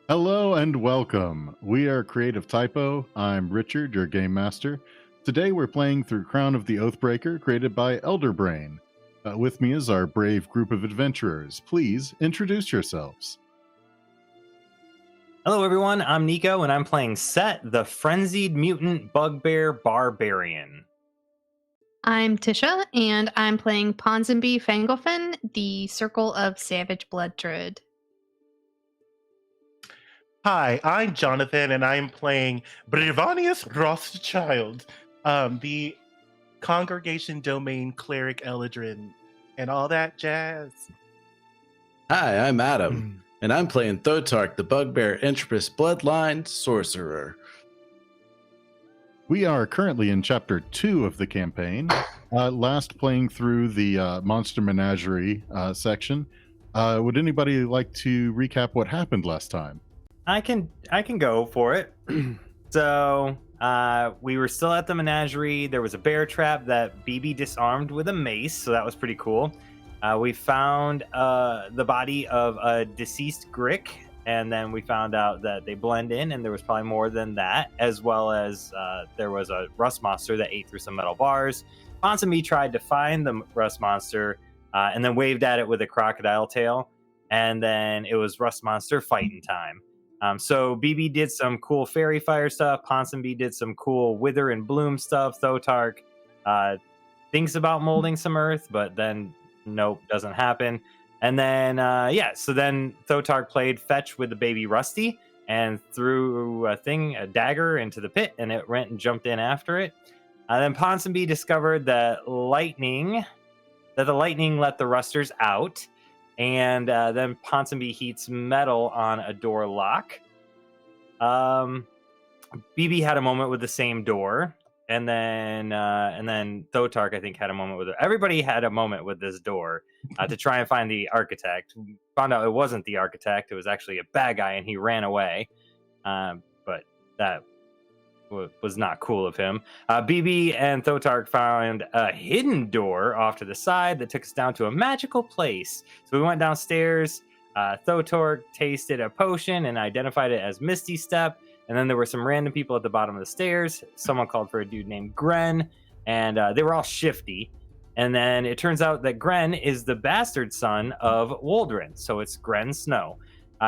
Hello and welcome. We are Creative Typo. I'm Richard, your game master. Today we're playing through Crown of the Oathbreaker, created by Elderbrain. With me is our brave group of adventurers. Please introduce yourselves. Hello everyone, I'm Nico and I'm playing Sett, the Frenzied Mutant Bugbear Barbarian. I'm Tisha, and I'm playing Ponsonby Fangolfin, the Circle of Savage Blood Druid. Hi, I'm Jonathan, and I'm playing Brevanius Rothschild, the Congregation Domain Cleric Eladrin, and all that jazz. Hi, I'm Adam, and I'm playing Thotark, the Bugbear Entropist Bloodline Sorcerer. We are currently in Chapter 2 of the campaign, last playing through the Monster Menagerie section. Would anybody like to recap what happened last time? I can go for it. So we were still at the menagerie. There was a bear trap that Bibi disarmed with a mace, so that was pretty cool. We found the body of a deceased Grick, and then we found out that they blend in, and there was probably more than that, as well as there was a rust monster that ate through some metal bars. Ponsonby tried to find the rust monster and then waved at it with a crocodile tail, and then it was rust monster fighting time. So Bibi did some cool fairy fire stuff. Ponsonby did some cool wither and bloom stuff. Thotark thinks about molding some earth, but then nope, doesn't happen. And then so then Thotark played fetch with the baby Rusty and threw a dagger into the pit, and it went and jumped in after it. Then Ponsonby discovered that the lightning let the rusters out. And then Ponsonby heats metal on a door lock. Bibi had a moment with the same door, and then Thotark, I think, had a moment with it. Everybody had a moment with this door to try and find the architect. We found out it wasn't the architect; it was actually a bad guy, and he ran away. But that was not cool of him. Bibi and Thotark found a hidden door off to the side that took us down to a magical place. So we went downstairs. Thotark tasted a potion and identified it as Misty Step. And then there were some random people at the bottom of the stairs. Someone called for a dude named Gren, and they were all shifty. And then it turns out that Gren is the bastard son of Waldron. So it's Gren Snow.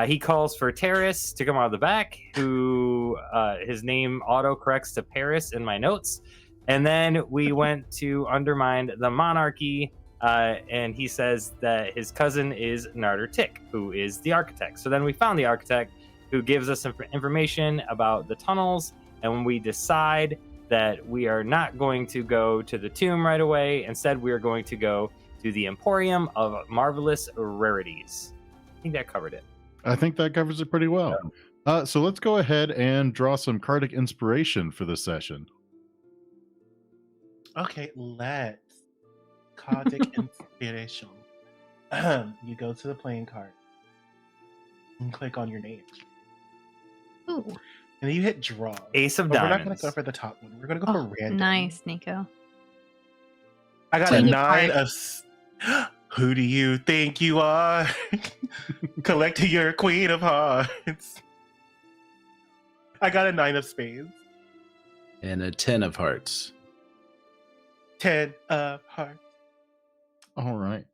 He calls for Terrace to come out of the back, who his name auto-corrects to Paris in my notes. And then we went to undermine the monarchy, and he says that his cousin is Narder Tick, who is the architect. So then we found the architect, who gives us some information about the tunnels, and when we decide that we are not going to go to the tomb right away, instead we are going to go to the Emporium of Marvelous Rarities. I think that covered it. I think that covers it pretty well. So let's go ahead and draw some Cardic inspiration for this session. Okay, let's. Cardic inspiration. You go to the playing card and click on your name. Ooh. And then you hit draw. Ace of But Diamonds. we're not going to go for the top one. We're going to go for random. Nice, Nico. I got Queen a of 9 of... Who do you think you are? Collecting your Queen of Hearts. I got a 9 of spades. And a 10 of hearts. 10 of hearts. All right.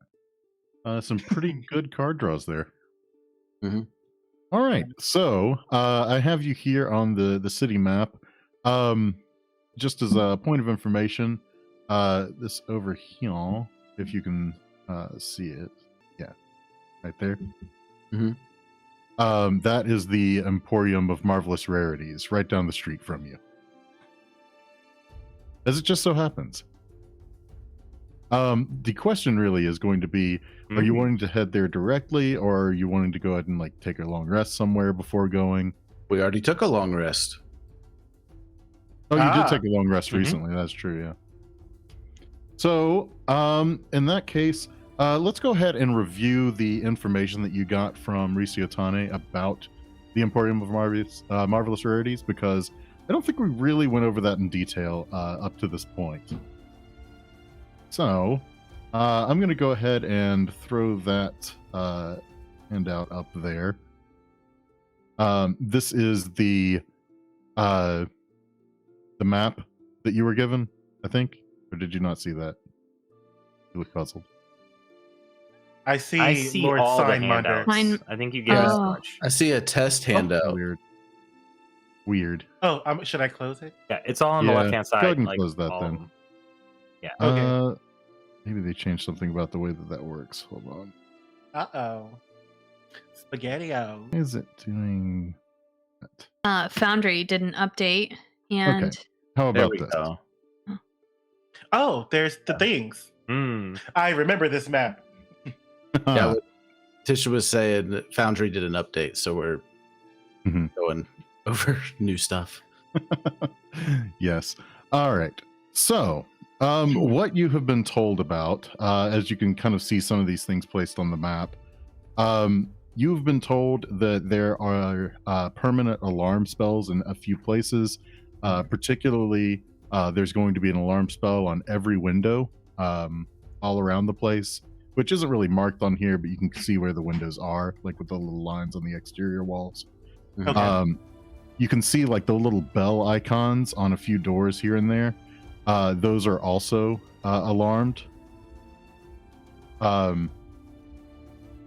Some pretty good card draws there. Mm-hmm. All right. So I have you here on the city map. Just as a point of information, this over here, if you can see it. Yeah. Right there. Mm-hmm. That is the Emporium of Marvelous Rarities, right down the street from you. As it just so happens. The question really is going to be, are you wanting to head there directly, or are you wanting to go ahead and like take a long rest somewhere before going? We already took a long rest. Oh, you did take a long rest recently. That's true, yeah. So, in that case, let's go ahead and review the information that you got from Risiotane about the Emporium of Marvelous Rarities, because I don't think we really went over that in detail up to this point. So, I'm going to go ahead and throw that handout up there. This is the map that you were given, I think, or did you not see that? You look puzzled. I see Lord all the Signminder. handouts. Mine- I think you get Yeah. as much. I see a test handout. Weird. Oh, should I close it? Yeah, it's all on the Yeah, left hand go ahead side. and Like, close that all then. of them. Yeah. Okay. Maybe they changed something about the way that works. Hold on. Uh-oh. Spaghetti-o. Why is it doing that? Foundry did an update, and Okay. How There about we this? go. Oh, there's the things. I remember this map. Yeah, what Tisha was saying that Foundry did an update, so we're Mhm. going over new stuff. Yes. All right. So, what you have been told about, as you can kind of see some of these things placed on the map, you've been told that there are permanent alarm spells in a few places. Particularly, there's going to be an alarm spell on every window all around the place, which isn't really marked on here, but you can see where the windows are, like with the little lines on the exterior walls. Okay. You can see like the little bell icons on a few doors here and there. Those are also alarmed.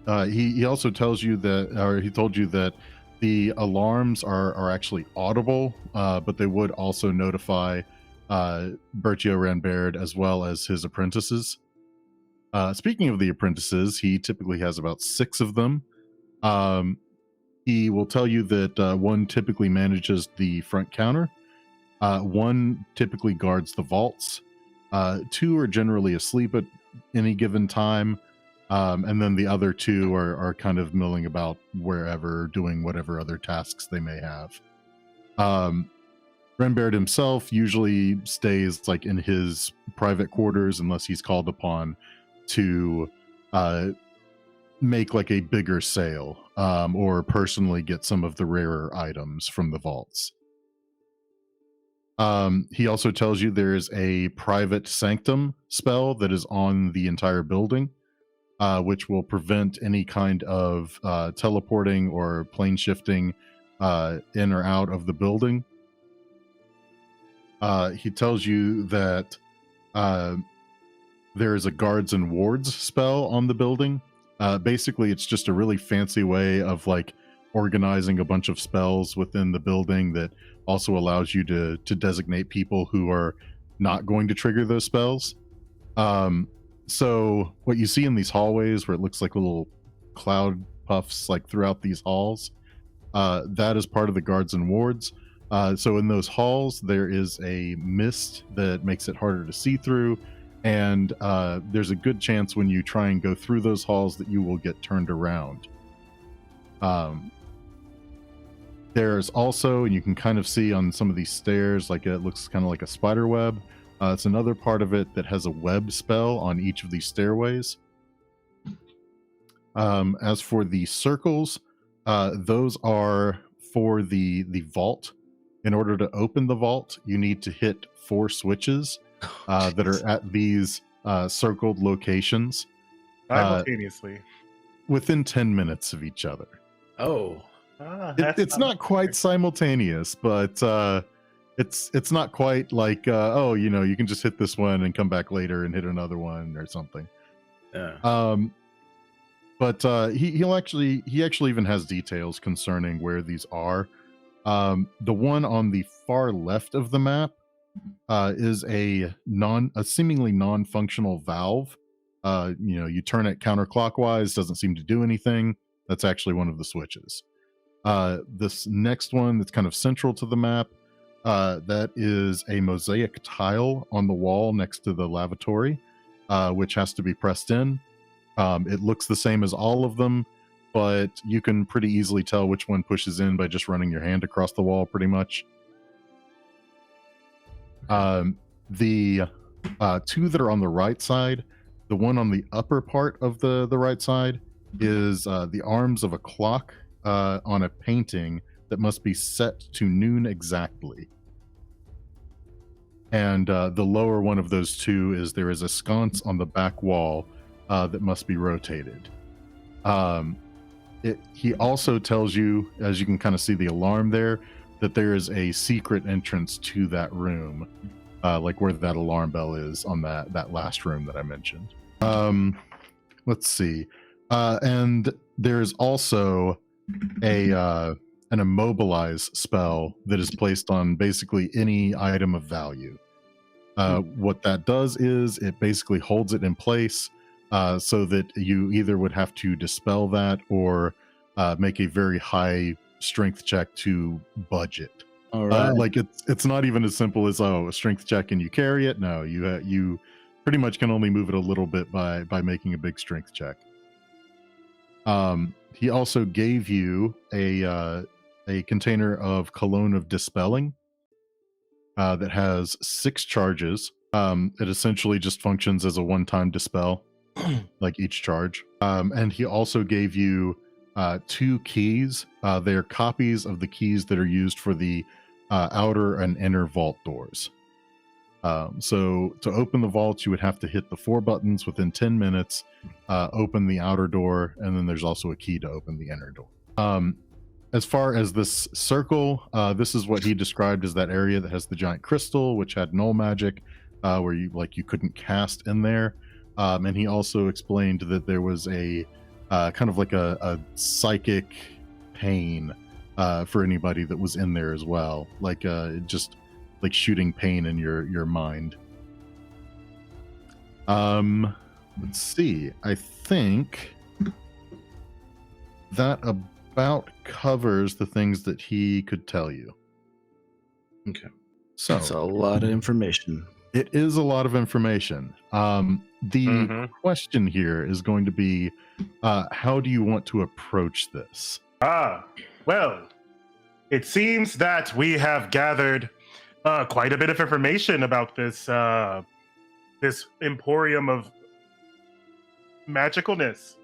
He also tells you that, or he told you that the alarms are actually audible, but they would also notify Bertio Ranbaird as well as his apprentices. Speaking of the apprentices, he typically has about 6 of them. He will tell you that one typically manages the front counter, one typically guards the vaults, 2 are generally asleep at any given time, and then the other 2 are kind of milling about wherever, doing whatever other tasks they may have. Ranbaird himself usually stays like in his private quarters unless he's called upon to make like a bigger sale, or personally get some of the rarer items from the vaults. He also tells you there is a private sanctum spell that is on the entire building, which will prevent any kind of teleporting or plane shifting in or out of the building. He tells you that there is a guards and wards spell on the building. Basically, it's just a really fancy way of like organizing a bunch of spells within the building that also allows you to designate people who are not going to trigger those spells. So what you see in these hallways where it looks like little cloud puffs like throughout these halls, that is part of the guards and wards. So in those halls, there is a mist that makes it harder to see through. And there's a good chance when you try and go through those halls that you will get turned around. There's also, and you can kind of see on some of these stairs, like it looks kind of like a spider web. It's another part of it that has a web spell on each of these stairways. As for the circles, those are for the vault. In order to open the vault, you need to hit 4 switches that are at these circled locations Simultaneously. within 10 minutes of each other. Oh, It's not quite simultaneous, but it's not quite like oh, you know, you can just hit this one and come back later and hit another one or something. yeah. But he actually even has details concerning where these are. The one on the far left of the map is a seemingly non-functional valve. You know, you turn it counterclockwise, doesn't seem to do anything. That's actually one of the switches. This next one that's kind of central to the map, that is a mosaic tile on the wall next to the lavatory, which has to be pressed in. It looks the same as all of them, but you can pretty easily tell which one pushes in by just running your hand across the wall, pretty much. The 2 that are on the right side, the one on the upper part of the right side is the arms of a clock on a painting that must be set to noon exactly. And the lower one of those 2 is there is a sconce on the back wall that must be rotated. He also tells you, as you can kind of see the alarm there, that there is a secret entrance to that room, like where that alarm bell is on that last room that I mentioned. Let's see. And there's also an immobilize spell that is placed on basically any item of value. What that does is it basically holds it in place so that you either would have to dispel that or make a very high strength check to budge it. All right. Like it's not even as simple as a strength check and you carry it. No, you pretty much can only move it a little bit by making a big strength check. He also gave you a container of Cologne of Dispelling that has 6 charges. It essentially just functions as a one-time dispel, like each charge. And he also gave you 2 keys. They're copies of the keys that are used for the outer and inner vault doors. So to open the vault, you would have to hit the 4 buttons within 10 minutes, open the outer door, and then there's also a key to open the inner door. As far as this circle, this is what he described as that area that has the giant crystal, which had null magic, where you couldn't cast in there. And he also explained that there was a kind of like a psychic pain for anybody that was in there as well, like just like shooting pain in your mind. Let's see. I think that about covers the things that he could tell you. Okay. So That's a lot of information. it is a lot of information. The question here is going to be, how do you want to approach this? Well, it seems that we have gathered quite a bit of information about this this Emporium of Magicalness.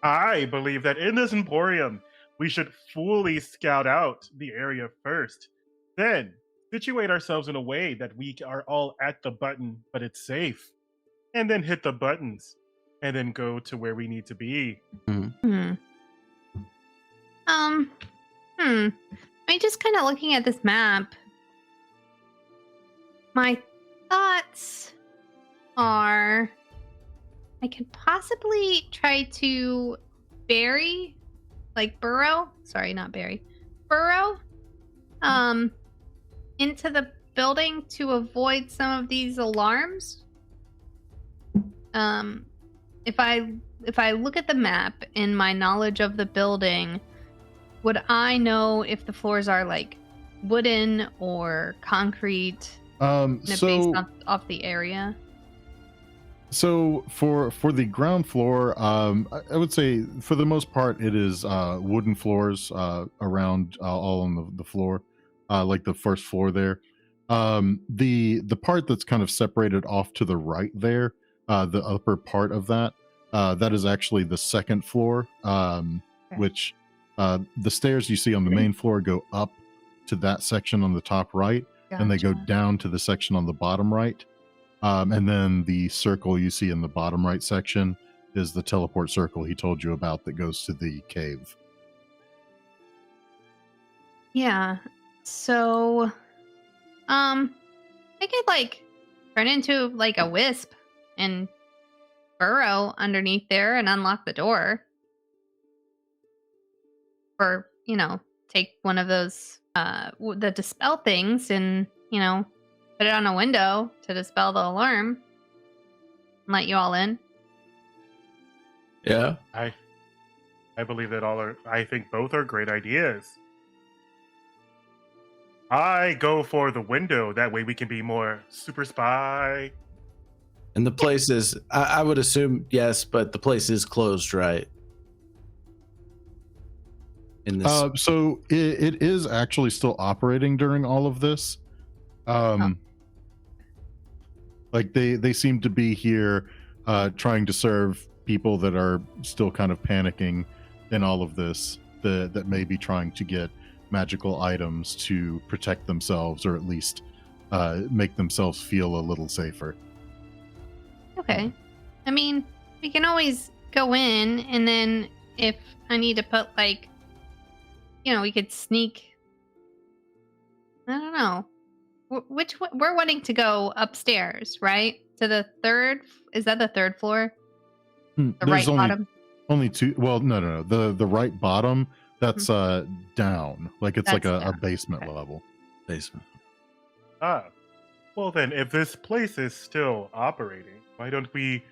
I believe that in this Emporium, we should fully scout out the area first, then situate ourselves in a way that we are all at the button, but it's safe, and then hit the buttons, and then go to where we need to be. I mean, just kind of looking at this map, my thoughts are I could possibly try to burrow into the building to avoid some of these alarms. If I look at the map and my knowledge of the building, would I know if the floors are like wooden or concrete? Based off the area. So for the ground floor, I would say for the most part it is wooden floors around all on the floor, like the first floor there. The part that's kind of separated off to the right there, the upper part of that is actually the second floor, which the stairs you see on the main floor go up to that section on the top right. Gotcha. And they go down to the section on the bottom right. And then the circle you see in the bottom right section is the teleport circle he told you about that goes to the cave. Yeah. So, I could turn into a wisp and burrow underneath there and unlock the door. Or, take one of those, the dispel things and, put it on a window to dispel the alarm and let you all in. Yeah. I believe that I think both are great ideas. I go for the window. That way we can be more super spy. And the place is, I would assume, yes, but the place is closed, right? In this. So it is actually still operating during all of this. Like they seem to be here trying to serve people that are still kind of panicking in all of this, that may be trying to get magical items to protect themselves, or at least make themselves feel a little safer. Okay. I mean, we can always go in and then, if I need to put like, we could sneak. I don't know. We're wanting to go upstairs, right? To the third. Is that the third floor? The There's right bottom. Only two. Well, no. The right bottom. That's down. Like it's That's like a down. basement Okay. level. Basement. Well then, if this place is still operating, why don't we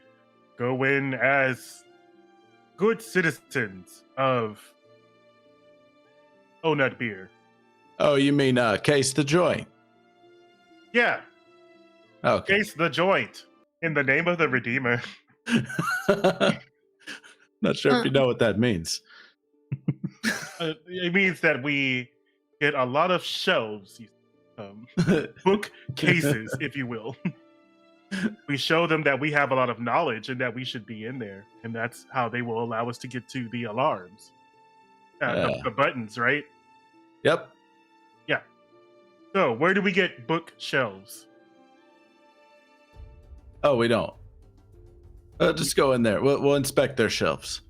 go in as good citizens of Onut Beer? Oh, you mean Case the Joint? Yeah, Okay. case the joint in the name of the Redeemer. Not sure if you know what that means. It means that we get a lot of shelves, book cases, if you will. We show them that we have a lot of knowledge and that we should be in there, and that's how they will allow us to get to the alarms, the buttons, right? Yep. So, where do we get bookshelves? Oh, we don't. Just go in there. We'll inspect their shelves.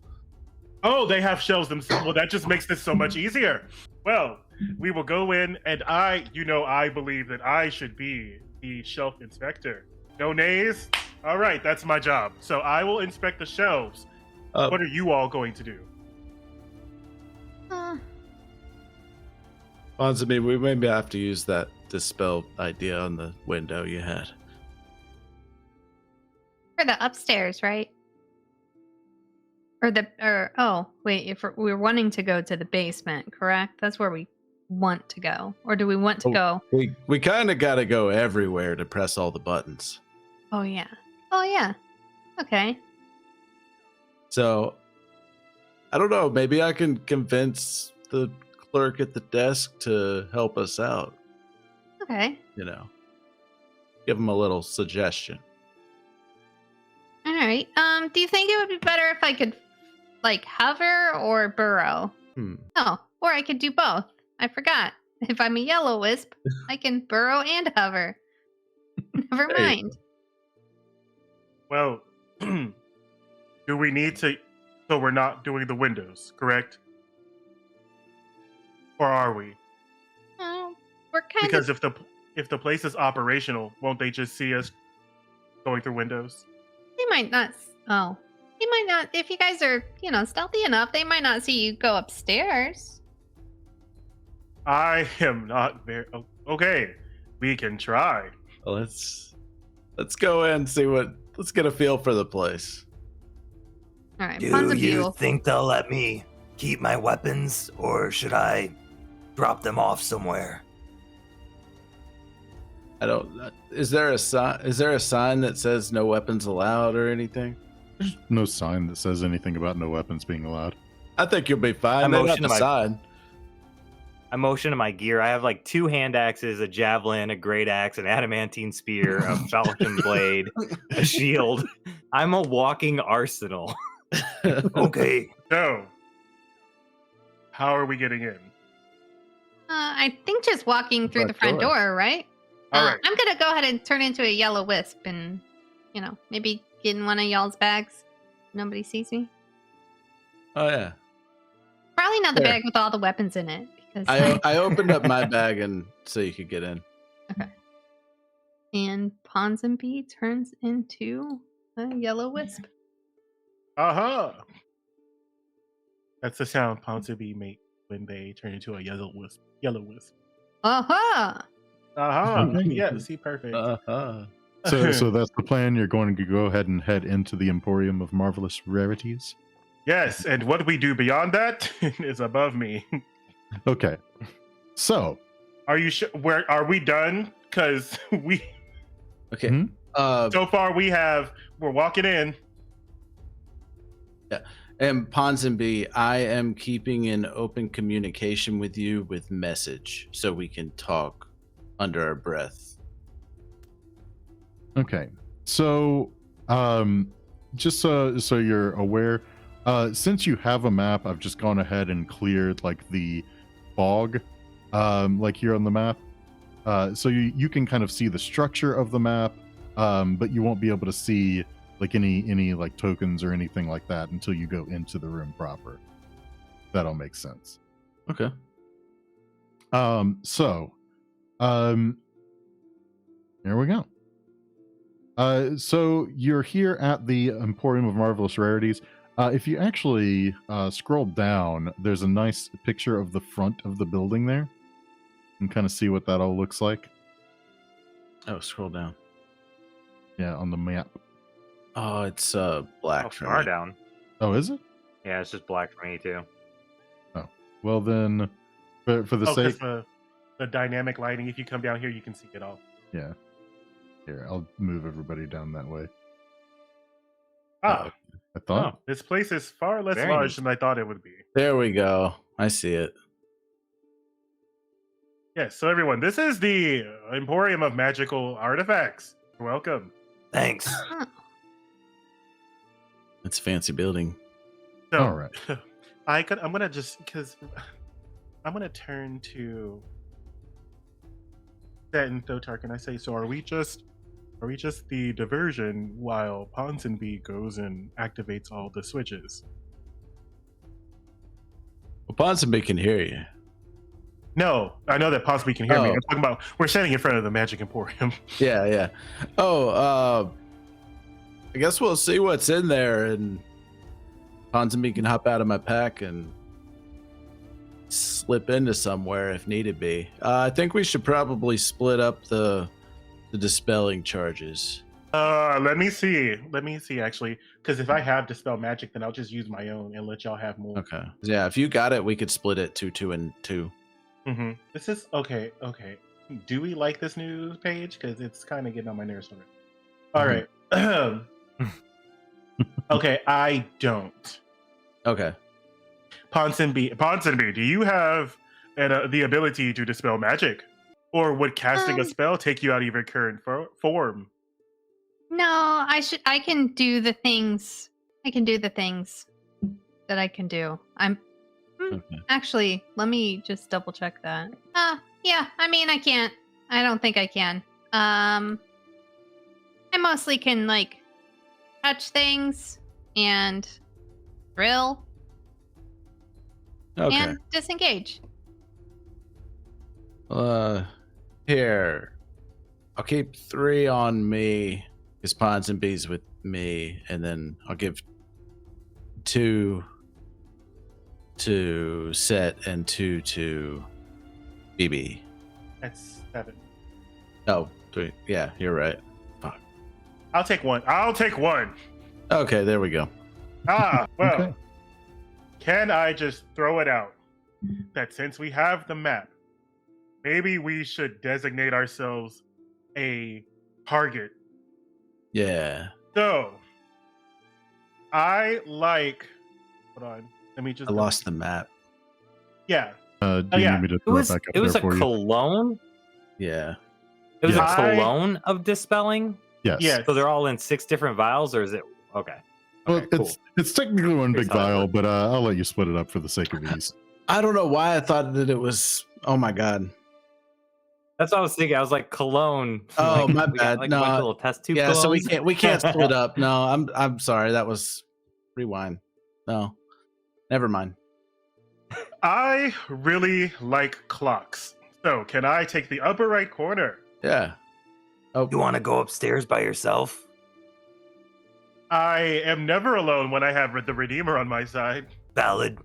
Oh, they have shelves themselves. Well, that just makes this so much easier. Well, we will go in, and I believe that I should be the shelf inspector. No nays? All right, that's my job. So I will inspect the shelves. What are you all going to do? Ponsonby, we maybe have to use that dispel idea on the window you had. For the upstairs, right? If we're wanting to go to the basement, correct? That's where we want to go. Or do we want to go? We kind of got to go everywhere to press all the buttons. Oh yeah. Okay. So, I don't know. Maybe I can convince the clerk at the desk to help us out. Okay. Give him a little suggestion. All right. Do you think it would be better if I could, like, hover or burrow? Oh, or I could do both. I forgot. If I'm a yellow wisp, I can burrow and hover. Never mind. Well, do we need to? So we're not doing the windows, correct? Or are we? Oh, we're kind Because of. if the place is operational, won't they just see us going through windows? They might not. Oh, they might not. If you guys are, stealthy enough, they might not see you go upstairs. I am not very. Okay, we can try. Well, let's go in and see what. Let's get a feel for the place. All right, Do Ponsonby you will- think they'll let me keep my weapons, or should I drop them off somewhere? I don't. Is there a sign? Is there a sign that says no weapons allowed or anything? There's no sign that says anything about no weapons being allowed. I think you'll be fine. I They don't motion have to a sign. I motion to my gear. I have like 2 hand axes, a javelin, a great axe, an adamantine spear, a falcon blade, a shield. I'm a walking arsenal. Okay. So, how are we getting in? I think just walking through the front door, right? All right. I'm gonna go ahead and turn into a yellow wisp and, maybe get in one of y'all's bags. Nobody sees me. Oh yeah. Probably not the There. bag with all the weapons in it. Because I opened up my bag and so you could get in. And Ponsonby turns into a yellow wisp. Aha! That's the sound Ponsonby make when they turn into a yellow wisp. Yellow wisp. Aha! Aha! Yeah, see, perfect. Uh-huh. So that's the plan. You're going to go ahead and head into the Emporium of Marvelous Rarities. Yes, and what we do beyond that is above me. Okay. So, Are you sure? Where are we done? Because we Okay. Hmm? so far we're walking in. And Ponsonby, I am keeping in open communication with you with message so we can talk under our breath. okay. So, just so you're aware, since you have a map, I've just gone ahead and cleared like the fog, like here on the map. So you can kind of see the structure of the map, but you won't be able to see like any like tokens or anything like that until you go into the room proper. That all makes sense. Okay. There we go. So you're here at the Emporium of Marvelous Rarities. If you actually scroll down, there's a nice picture of the front of the building there. You can kind of see what that all looks like. Oh, scroll down. Yeah, on the map. Oh, it's black. How for far me. down? Oh, is it? Yeah, it's just black for me too. Oh, well then, for the sake. The dynamic lighting. If you come down here, you can see it all. Yeah. Here, I'll move everybody down that way. Ah, I thought. this place is far less Very large neat. than I thought it would be. There we go. I see it. Yes, so everyone, this is the Emporium of Magical Artifacts. Welcome. Thanks. It's a fancy building. So, All right. I'm gonna turn to Sett and Thotark, and I say, so are we just the diversion while Ponsonby goes and activates all the switches? Well, Ponsonby can hear you. No, I know that Ponsonby can hear me. Oh. I'm talking about we're standing in front of the Magic Emporium. Yeah, yeah. Oh, I guess we'll see what's in there, and Ponsonby can hop out of my pack and slip into somewhere if needed be. I think we should probably split up the dispelling charges. Let me see actually, because if I have Dispel Magic, then I'll just use my own and let y'all have more. Okay. Yeah, if you got it, we could split it 2 and 2. Mm-hmm. This is okay. Do we like this new page? Because it's kind of getting on my nerves already. All right. Okay, I don't. Okay. Ponsonby, do you have the ability to dispel magic, or would casting a spell take you out of your current form? No, I can do the things. I can do the things that I can do. Okay. Actually, let me just double check that. Yeah, I mean, I can't. I don't think I can. I mostly can, like, touch things and drill Okay. and disengage. Here. I'll keep 3 on me, because Ponsonby's with me, and then I'll give 2 to Sett and 2 to Bibi. That's 7. Oh, 3. Yeah, you're right. Fuck. I'll take one. Okay, there we go. Well, Okay. can I just throw it out that since we have the map, maybe we should designate ourselves a target? Yeah. So, I like. Hold on. Let me just. I lost the map. Yeah. Do you yeah. need me to It throw was it back up it was there a for you? cologne. Yeah. It was Yes. a cologne of dispelling. Yes. Yes. So they're all in 6 different vials, or is it okay? Well, Okay, cool. it's technically one Here's big how it vial, works. but I'll let you split it up for the sake of ease. I don't know why I thought that it was. Oh my god. That's what I was thinking. I was like cologne. Oh, my we got, bad. like, No, a bunch of little test tube. Yeah, so colognes. we can't split up. No, I'm sorry. That was rewind. No. Never mind. I really like clocks. So, can I take the upper right corner? Yeah. Oh, You want to go upstairs by yourself? I am never alone when I have the Redeemer on my side. Valid.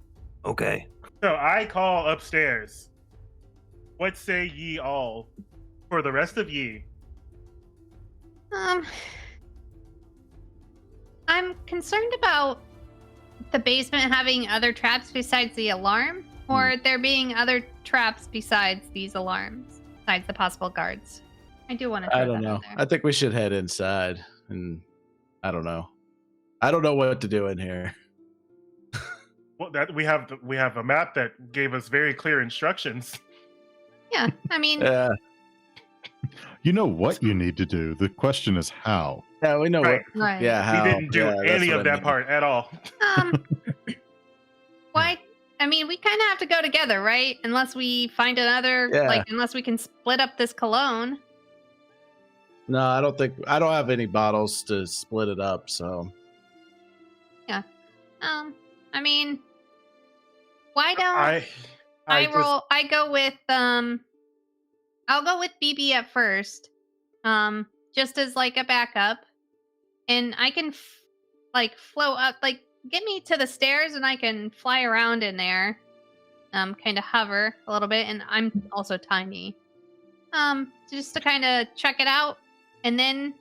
Okay. So, I call upstairs. What say ye all? For the rest of ye. I'm concerned about the basement having other traps besides the alarm, or there being other traps besides these alarms, besides the possible guards. I do want to. I don't know. I think we should head inside, and I don't know. I don't know what to do in here. Well, that we have a map that gave us very clear instructions. Yeah, I mean, Yeah. You know what you need to do. The question is how. Yeah, we know Right. what. right. Yeah, how. We didn't do Yeah, that's any what of I that mean. part at all. Why? I mean, we kind of have to go together, right? Unless we find another, Yeah. unless we can split up this cologne. No, I don't have any bottles to split it up, so. I mean, why don't I go with I'll go with Bibi at first, just as like a backup, and I can float up, like get me to the stairs, and I can fly around in there, kind of hover a little bit, and I'm also tiny, just to kind of check it out, and then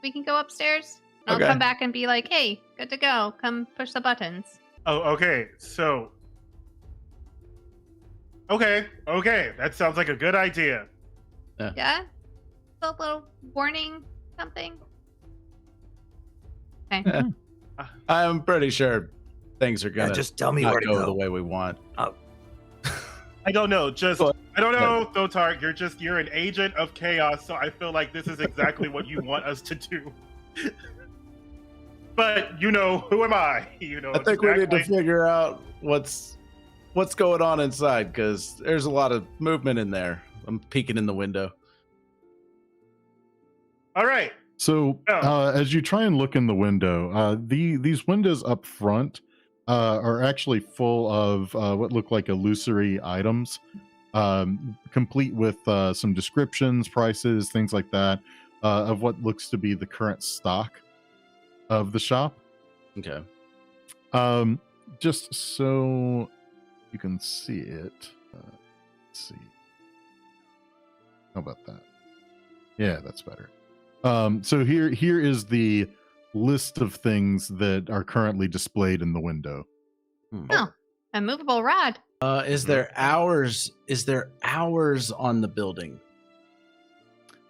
we can go upstairs. I'll come back and be like, hey, good to go. Come push the buttons. Oh, okay. So, okay. That sounds like a good idea. Yeah? A little warning, something? Okay. Yeah. I'm pretty sure things are going to just tell me where to go go the way we want. I don't know. I don't know, Thotark. You're an agent of chaos, so I feel like this is exactly what you want us to do. But who am I? I think we need to figure out what's going on inside, because there's a lot of movement in there. I'm peeking in the window. All right. So as you try and look in the window, these windows up front are actually full of what look like illusory items, complete with some descriptions, prices, things like that, of what looks to be the current stock of the shop. Okay. Just so you can see it. Let's see. How about that? Yeah, that's better. So here is the list of things that are currently displayed in the window. Oh, a movable rod. Is there hours? Is there hours on the building?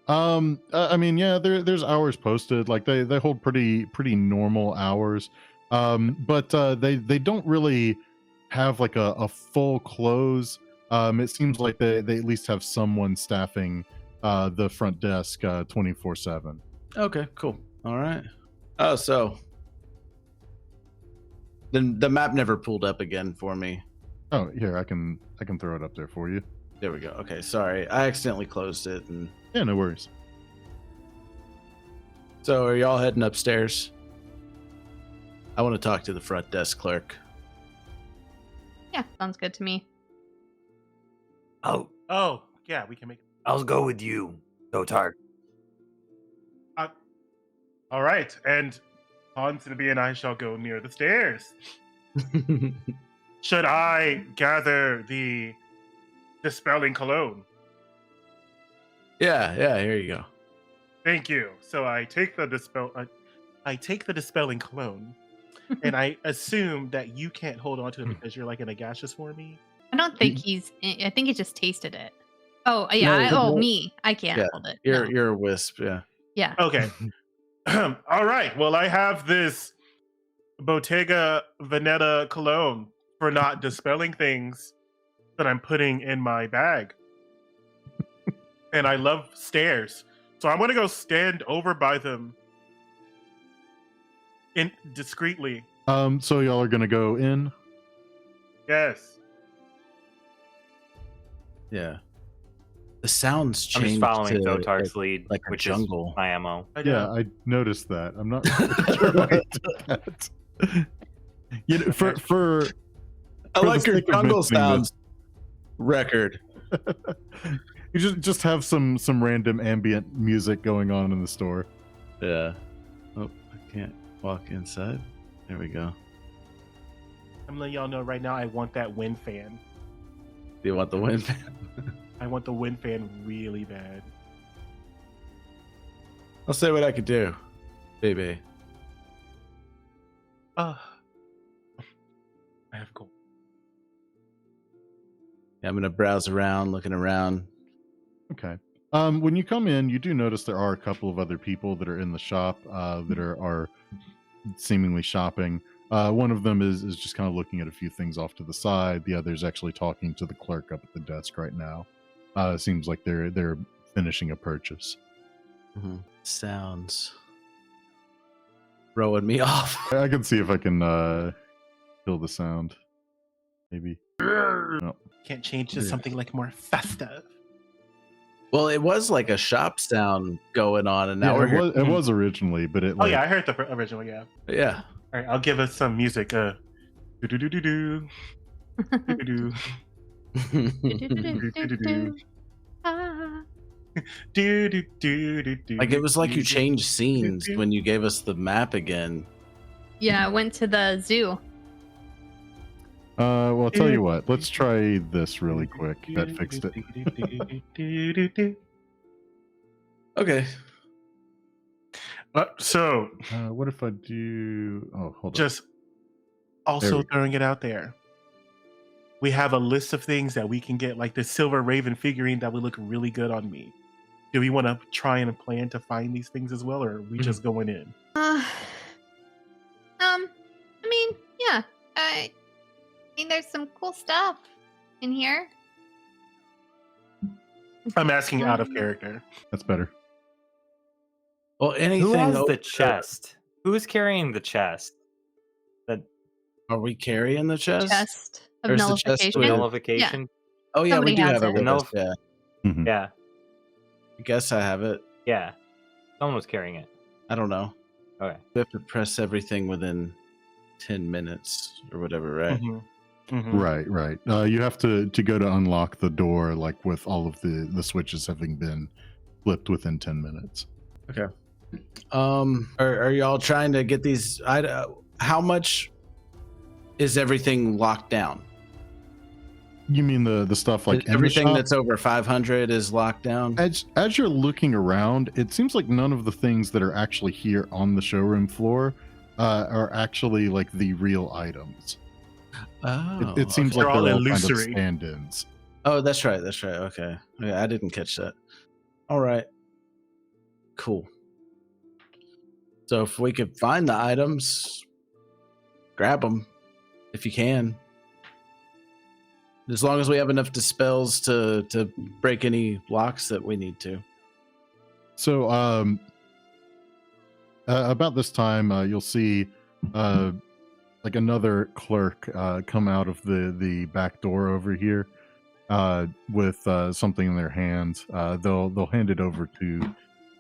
I mean, yeah, there's hours posted. Like they hold pretty normal hours. But they don't really have like a full close. It seems like they at least have someone staffing the front desk 24/7. Okay, cool. All right. Oh, so then the map never pulled up again for me. Oh, here, I can throw it up there for you. There we go. Okay, sorry. I accidentally closed it. And Yeah, no worries. so are y'all heading upstairs? I want to talk to the front desk clerk. Yeah, sounds good to me. Oh, yeah, we can make it. I'll go with you, Thotark. All right, and Ponsonby and I shall go near the stairs. Should I gather the dispelling cologne? Yeah, here you go. Thank you. So I take the dispelling cologne, and I assume that you can't hold on to it because you're like in a gaseous form. I don't think I think he just tasted it. Oh, yeah. Me. I can't hold it. You're a wisp, yeah. Yeah. Okay. All right. Well, I have this Bottega Veneta cologne for not dispelling things that I'm putting in my bag. And I love stairs. So I'm going to go stand over by them discreetly. So y'all are going to go in? Yes. Yeah. The sounds I'm change just following to Thotark's lead, like a which jungle. is my MO. Yeah, I noticed that. I'm not sure why I did that. For I for like the your sake of jungle mentioning sounds record. you just have some random ambient music going on in the store. Yeah. Oh, I can't walk inside. There we go. I'm letting y'all know right now I want that wind fan. Do you want the wind? I want the wind fan really bad. I'll say what I could do, baby. I have gold. Yeah, I'm gonna browse around, looking around. Okay. When you come in, you do notice there are a couple of other people that are in the shop that are seemingly shopping. One of them is just kind of looking at a few things off to the side. The other is actually talking to the clerk up at the desk right now. It seems like they're finishing a purchase. Mm-hmm. Sounds throwing me off. I can see if I can kill the sound. Maybe. No. Can't change to something like more festive. Well, it was like a shop sound going on, and now Yeah, it was originally, but it. Oh yeah, I heard the original. Yeah. Yeah. All right, I'll give us some music. Do do do do do. Do do do do. Like it was like you changed scenes when you gave us the map again. Yeah, I went to the zoo. Well, I'll tell you what. Let's try this really quick. That fixed it. Okay. So, what if I do? Oh, hold on. just also throwing it out there. We have a list of things that we can get, like the Silver Raven figurine that would look really good on me. Do we want to try and plan to find these things as well, or are we just going in? I mean, yeah. I mean, there's some cool stuff in here. I'm asking out of character. That's better. Well, anything. Who has over- the chest? Who's carrying the chest? Are we carrying the chest? Chest of There's the chest nullification. with- Nullification? Oh yeah, Somebody we do has have it it. with No. us. Yeah. Mhm. Yeah, I guess I have it. yeah. Someone was carrying it. I don't know. Okay. We have to press everything within 10 minutes or whatever, right? Mhm. Mhm. Right. You have to go to unlock the door, like with all of the switches having been flipped within 10 minutes. Are y'all trying to get these? How much is everything locked down? You mean the stuff like in the everything shop? that's over 500 is locked down? As you're looking around, it seems like none of the things that are actually here on the showroom floor are actually like the real items. Oh, It seems They're like all they're all kind of illusory. stand-ins. Oh, that's right. Okay. Yeah, I didn't catch that. All right. Cool. So if we could find the items, grab them if you can. As long as we have enough dispels to break any locks that we need to. So about this time, you'll see like another clerk come out of the back door over here with something in their hands. They'll hand it over to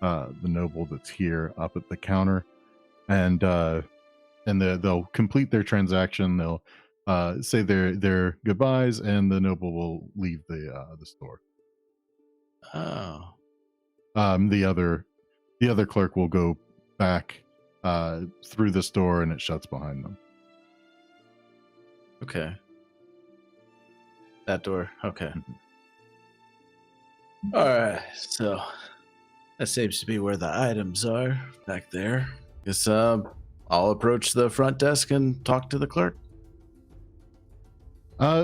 the noble that's here up at the counter, and they'll complete their transaction. They'll say their goodbyes, and the noble will leave the store. Oh. The other clerk will go back through this door, and it shuts behind them. Okay. That door. Okay. All right. So that seems to be where the items are back there. Guess I'll approach the front desk and talk to the clerk.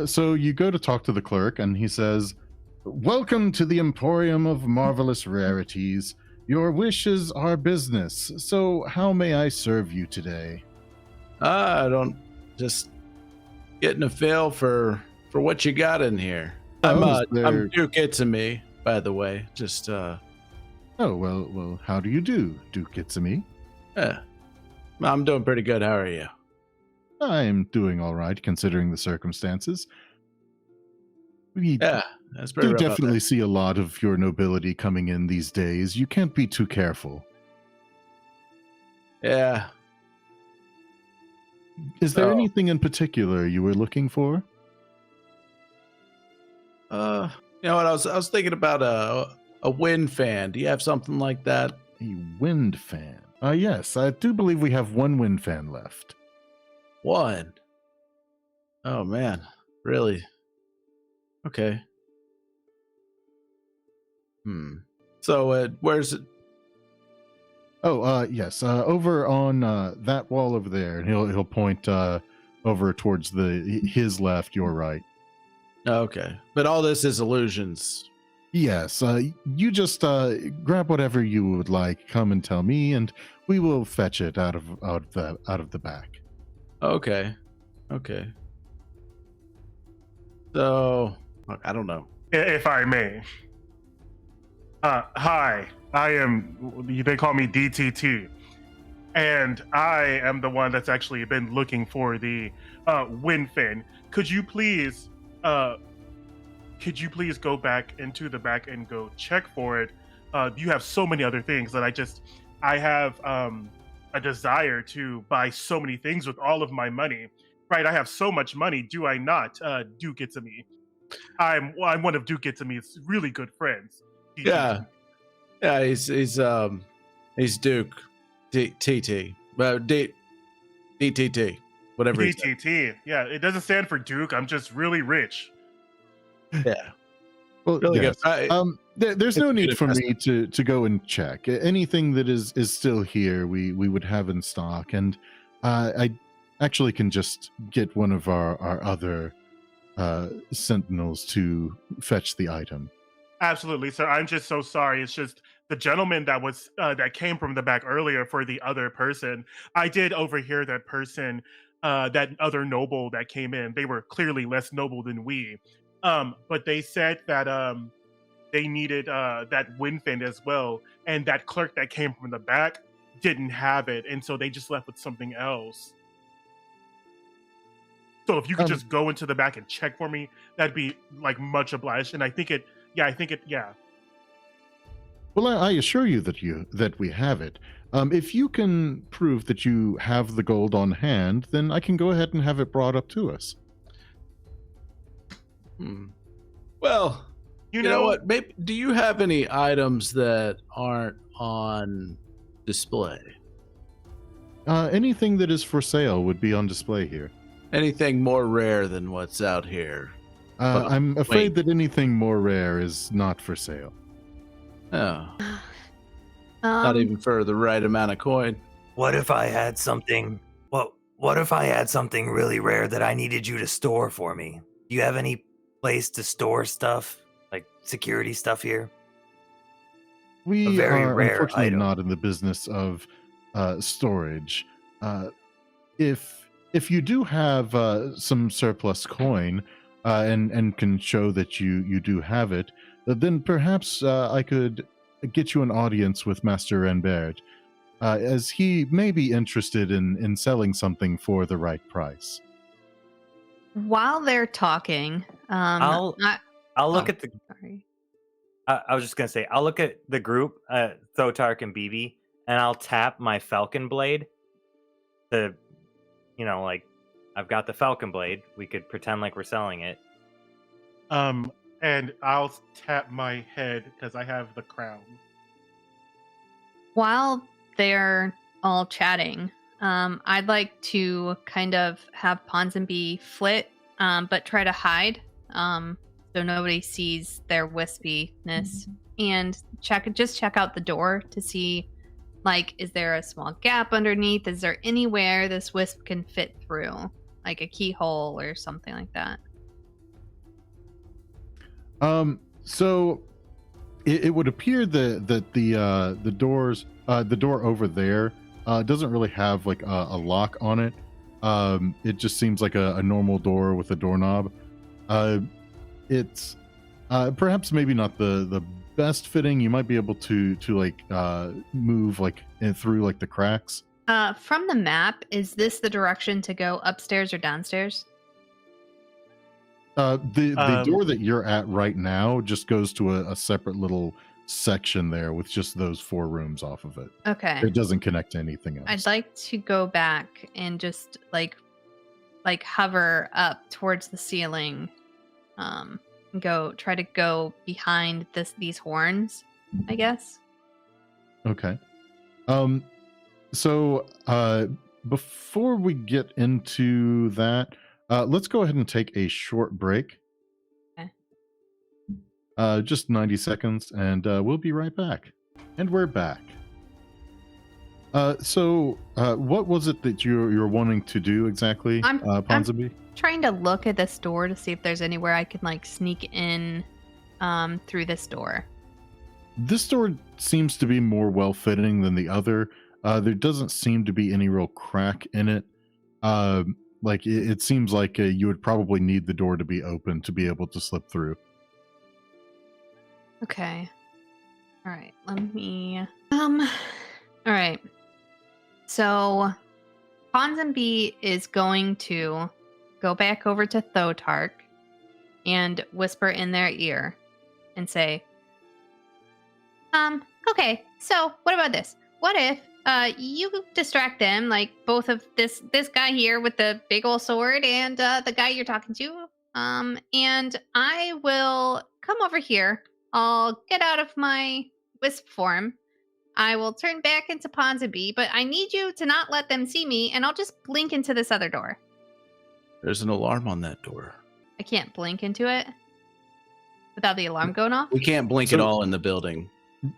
So you go to talk to the clerk, and he says, "Welcome to the Emporium of Marvelous Rarities. Your wishes are business. So how may I serve you today?" I don't just getting a feel for what you got in here. I'm Duke Itsumi, by the way. Just Oh, well, how do you do, Duke Itsumi? yeah. I'm doing pretty good. How are you? I'm doing all right, considering the circumstances. We Yeah, that's pretty do rough out definitely see a lot of your nobility coming in these days. You can't be too careful. there. Yeah. Is there So- anything in particular you were looking for? You know what? I was thinking about a wind fan. Do you have something like that? A wind fan. Yes, I do believe we have one wind fan left. One. Oh man, really? Okay. So where's it? Oh, yes, over on that wall over there, and he'll point over towards his left, your right. Okay, but all this is illusions. Yes, you just grab whatever you would like. Come and tell me, and we will fetch it out of the back. Okay. So look, I don't know. If I may. Hi, I am. They call me DT2, and I am the one that's actually been looking for the wind fin. Could you please could you please go back into the back and go check for it? You have so many other things that I have a desire to buy so many things with all of my money. Right, I have so much money, do I not? Duke Itsumi. I'm one of Duke Itsumi's really good friends. Yeah, yeah, he's Duke TT, DTT, whatever. DTT. Yeah, it doesn't stand for Duke. I'm just really rich. Yeah. Well, Really yes. good. There's no it's need good for me investment. to go and check. Anything that is still here, we would have in stock, and I actually can just get one of our other sentinels to fetch the item. Absolutely, sir. I'm just so sorry. It's just the gentleman that came from the back earlier for the other person. I did overhear that person, that other noble that came in. They were clearly less noble than we, but they said that they needed that Windfin as well, and that clerk that came from the back didn't have it, and so they just left with something else. So if you could just go into the back and check for me, that'd be like much obliged. And I think it. Well, I assure you that we have it. If you can prove that you have the gold on hand, then I can go ahead and have it brought up to us. Well, you know what? Maybe, do you have any items that aren't on display? Anything that is for sale would be on display here. Anything more rare than what's out here? I'm afraid that anything more rare is not for sale. Oh. Not even for the right amount of coin. What if I had something? What if I had something really rare that I needed you to store for me? Do you have any place to store stuff, like security stuff here? We very are rare unfortunately item. not in the business of storage. If you do have some surplus coin and can show that you do have it, then perhaps I could get you an audience with Master Renbert, as he may be interested in selling something for the right price. While they're talking, I'll look at the. Sorry. I was just gonna say I'll look at the group, Thotark and Bibi, and I'll tap my Falcon Blade to, like, I've got the Falcon Blade. We could pretend like we're selling it. And I'll tap my head because I have the crown. While they're all chatting, I'd like to kind of have Ponsonby flit, but try to hide, so nobody sees their wispiness, and check out the door to see, like, is there a small gap underneath? Is there anywhere this wisp can fit through, like a keyhole or something like that? So it would appear that the door over there doesn't really have like a lock on it. It just seems like a normal door with a doorknob. It's perhaps maybe not the best fitting. You might be able to like move like through like the cracks. From the map, is this the direction to go, upstairs or downstairs? The door that you're at right now just goes to a separate little section there with just those 4 rooms off of it. Okay. It doesn't connect to anything else. I'd like to go back and just like hover up towards the ceiling, try to go behind these horns, I guess. Okay. So before we get into that, let's go ahead and take a short break. Okay. Just 90 seconds, and we'll be right back. And we're back. So what was it that you're wanting to do exactly, Ponsonby? I'm trying to look at this door to see if there's anywhere I can like sneak in through this door. This door seems to be more well-fitting than the other. There doesn't seem to be any real crack in it. Like it seems like you would probably need the door to be open to be able to slip through. Okay. All right. Let me. All right. So, Ponsonby is going to go back over to Thotark and whisper in their ear and say, okay, so what about this? What if you distract them, like both of this guy here with the big old sword and the guy you're talking to, and I will come over here. I'll get out of my wisp form. I will turn back into Ponsonby, but I need you to not let them see me, and I'll just blink into this other door. There's an alarm on that door. I can't blink into it without the alarm going off. We can't blink at all in the building.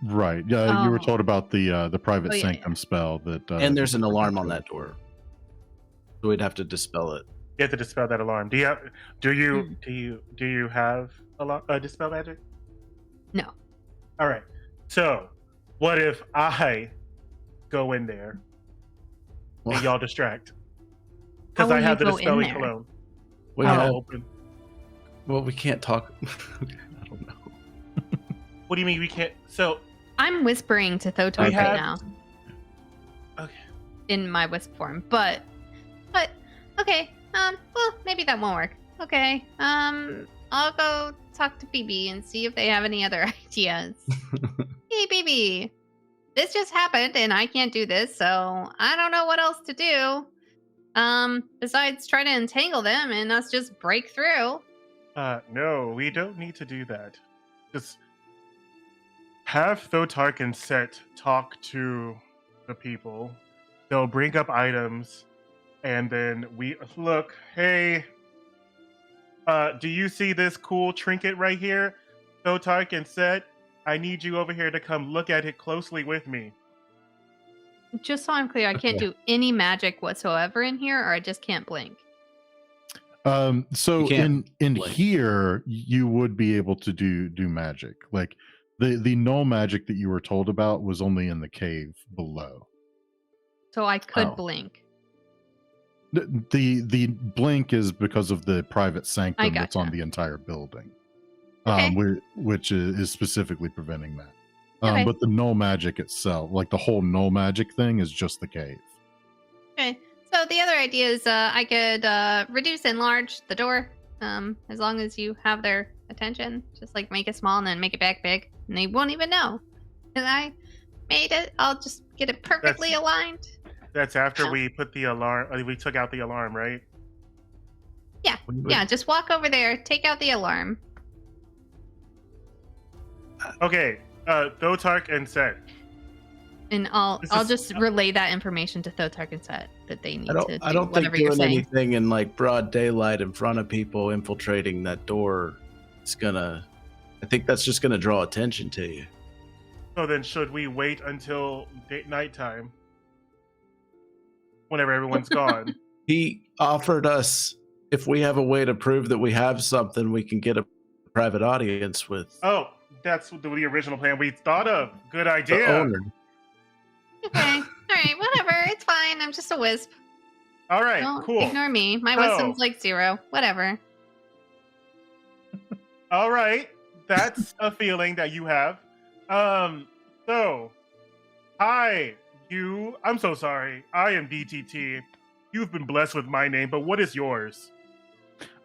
Right. You were told about the private Oh, yeah, sanctum spell that. And there's an alarm on that door. So we'd have to dispel it. You have to dispel that alarm. Do you have dispel magic? No. All right. So, what if I go in there and y'all distract? Because How I will have the you go in dispelling there? cologne. We I'll have, open. well, we can't talk. I don't know. What do you mean we can't? So, I'm whispering to Thotark We right have- now okay. in my wisp form, but okay. Well, maybe that won't work. Okay. I'll go talk to Bibi and see if they have any other ideas. Hey, Bibi, this just happened and I can't do this, so I don't know what else to do. Besides try to entangle them and us just break through. No, we don't need to do that. Just have Thotark and Sett talk to the people. They'll bring up items, and then we look. Hey, do you see this cool trinket right here, Thotark and Sett? I need you over here to come look at it closely with me. Just so I'm clear, I can't do any magic whatsoever in here, or I just can't blink. So You can't in blink. here, you would be able to do magic. Like the null magic that you were told about was only in the cave below. So I could Oh. blink. The blink is because of the private sanctum that's on gotcha. the entire building, Okay. which is specifically preventing that. Okay. But the null magic itself, like the whole null magic thing, is just the cave. Okay. So the other idea is I could reduce and enlarge the door, as long as you have their attention. Just like make it small and then make it back big, and they won't even know that I made it. I'll just get it perfectly aligned. That's after Oh. we put the alarm. We took out the alarm, right? Yeah, just walk over there, take out the alarm. Okay. Thotark and Sett. And I'll This I'll is- just relay that information to Thotark and Sett that they need I don't. to do I don't think whatever you're doing saying. anything in like broad daylight in front of people infiltrating that door is gonna. I think that's just gonna draw attention to you. So then, should we wait until nighttime? Whenever everyone's gone. He offered us if we have a way to prove that we have something, we can get a private audience with Oh, that's the original plan we thought of. Good the idea. owner. Okay. All right, whatever. It's fine. I'm just a wisp. All right, Don't cool. ignore me. My So- wisdom's like 0. Whatever. All right, that's a feeling that you have. So, hi, you. I'm so sorry. I am DTT. You've been blessed with my name, but what is yours?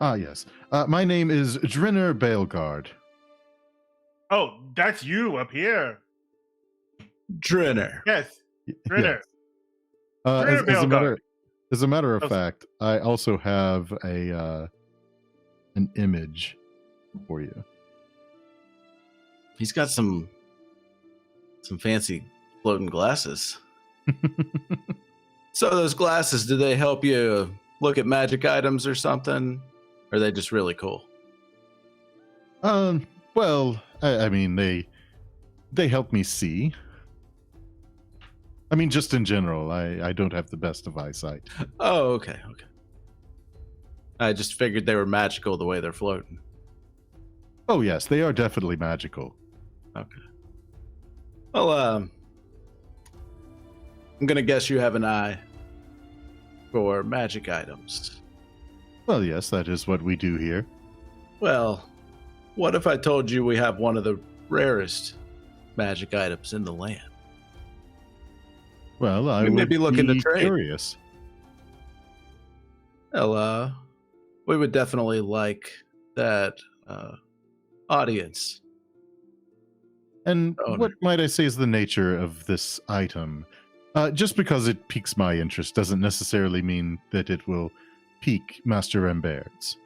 Ah, yes. My name is Drinner Baleguard. Oh, that's you up here. Drinner. Yes, Ritter. As, Drinner Baleguard. as a matter of Oh. fact, I also have an image for you. He's got some fancy floating glasses. So those glasses, do they help you look at magic items or something? Or are they just really cool? Well, I mean, they help me see. I mean, just in general, I don't have the best of eyesight. Oh, okay. I just figured they were magical the way they're floating. Oh yes, they are definitely magical. Well, I'm gonna guess you have an eye for magic items. Well, yes, that is what we do here. Well, what if I told you we have one of the rarest magic items in the land? Well, I We may would be looking to be trade. curious. Well, we would definitely like that audience. And Owner. what might I say is the nature of this item? Just because it piques my interest doesn't necessarily mean that it will pique Master Rembaird's.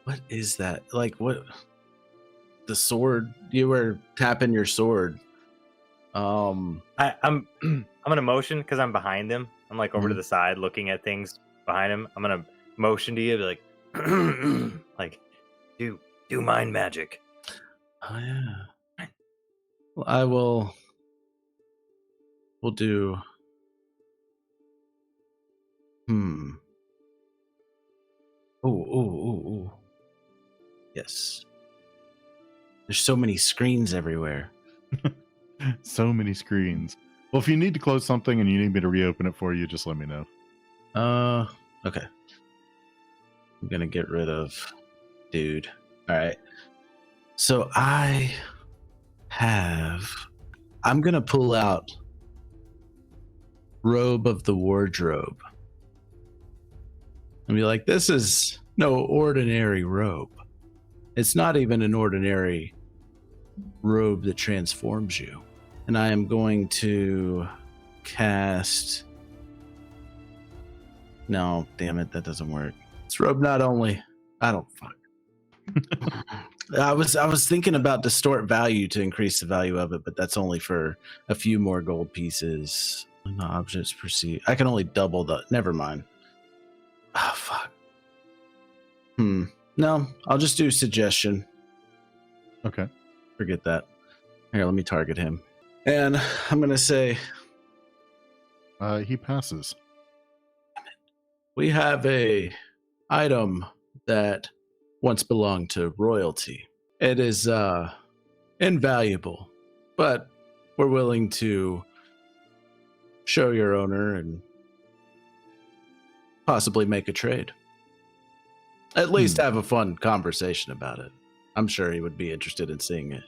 What is that? Like, what? The sword? You were tapping your sword. I'm gonna motion because I'm behind him. I'm like over to the side looking at things behind him. I'm gonna motion to you, be like, like, do mind magic. Oh yeah. Well, I will. We'll do. Oh. Yes. There's so many screens everywhere. So many screens. Well, if you need to close something and you need me to reopen it for you, just let me know. Okay. I'm gonna get rid of dude. All right. So I'm gonna pull out Robe of the Wardrobe and be like, this is no ordinary robe. It's not even an ordinary robe that transforms you. And I am going to cast... No, damn it, that doesn't work. This robe not only... I don't fuck. I was thinking about distort value to increase the value of it, but that's only for a few more gold pieces. The objects perceived. I can only double the... Never mind. Oh, fuck. No, I'll just do suggestion. Okay. Forget that. Here, let me target him. And I'm going to say... He passes. We have a item that once belonged to royalty. It is invaluable, but we're willing to show your owner and possibly make a trade. At least have a fun conversation about it. I'm sure he would be interested in seeing it.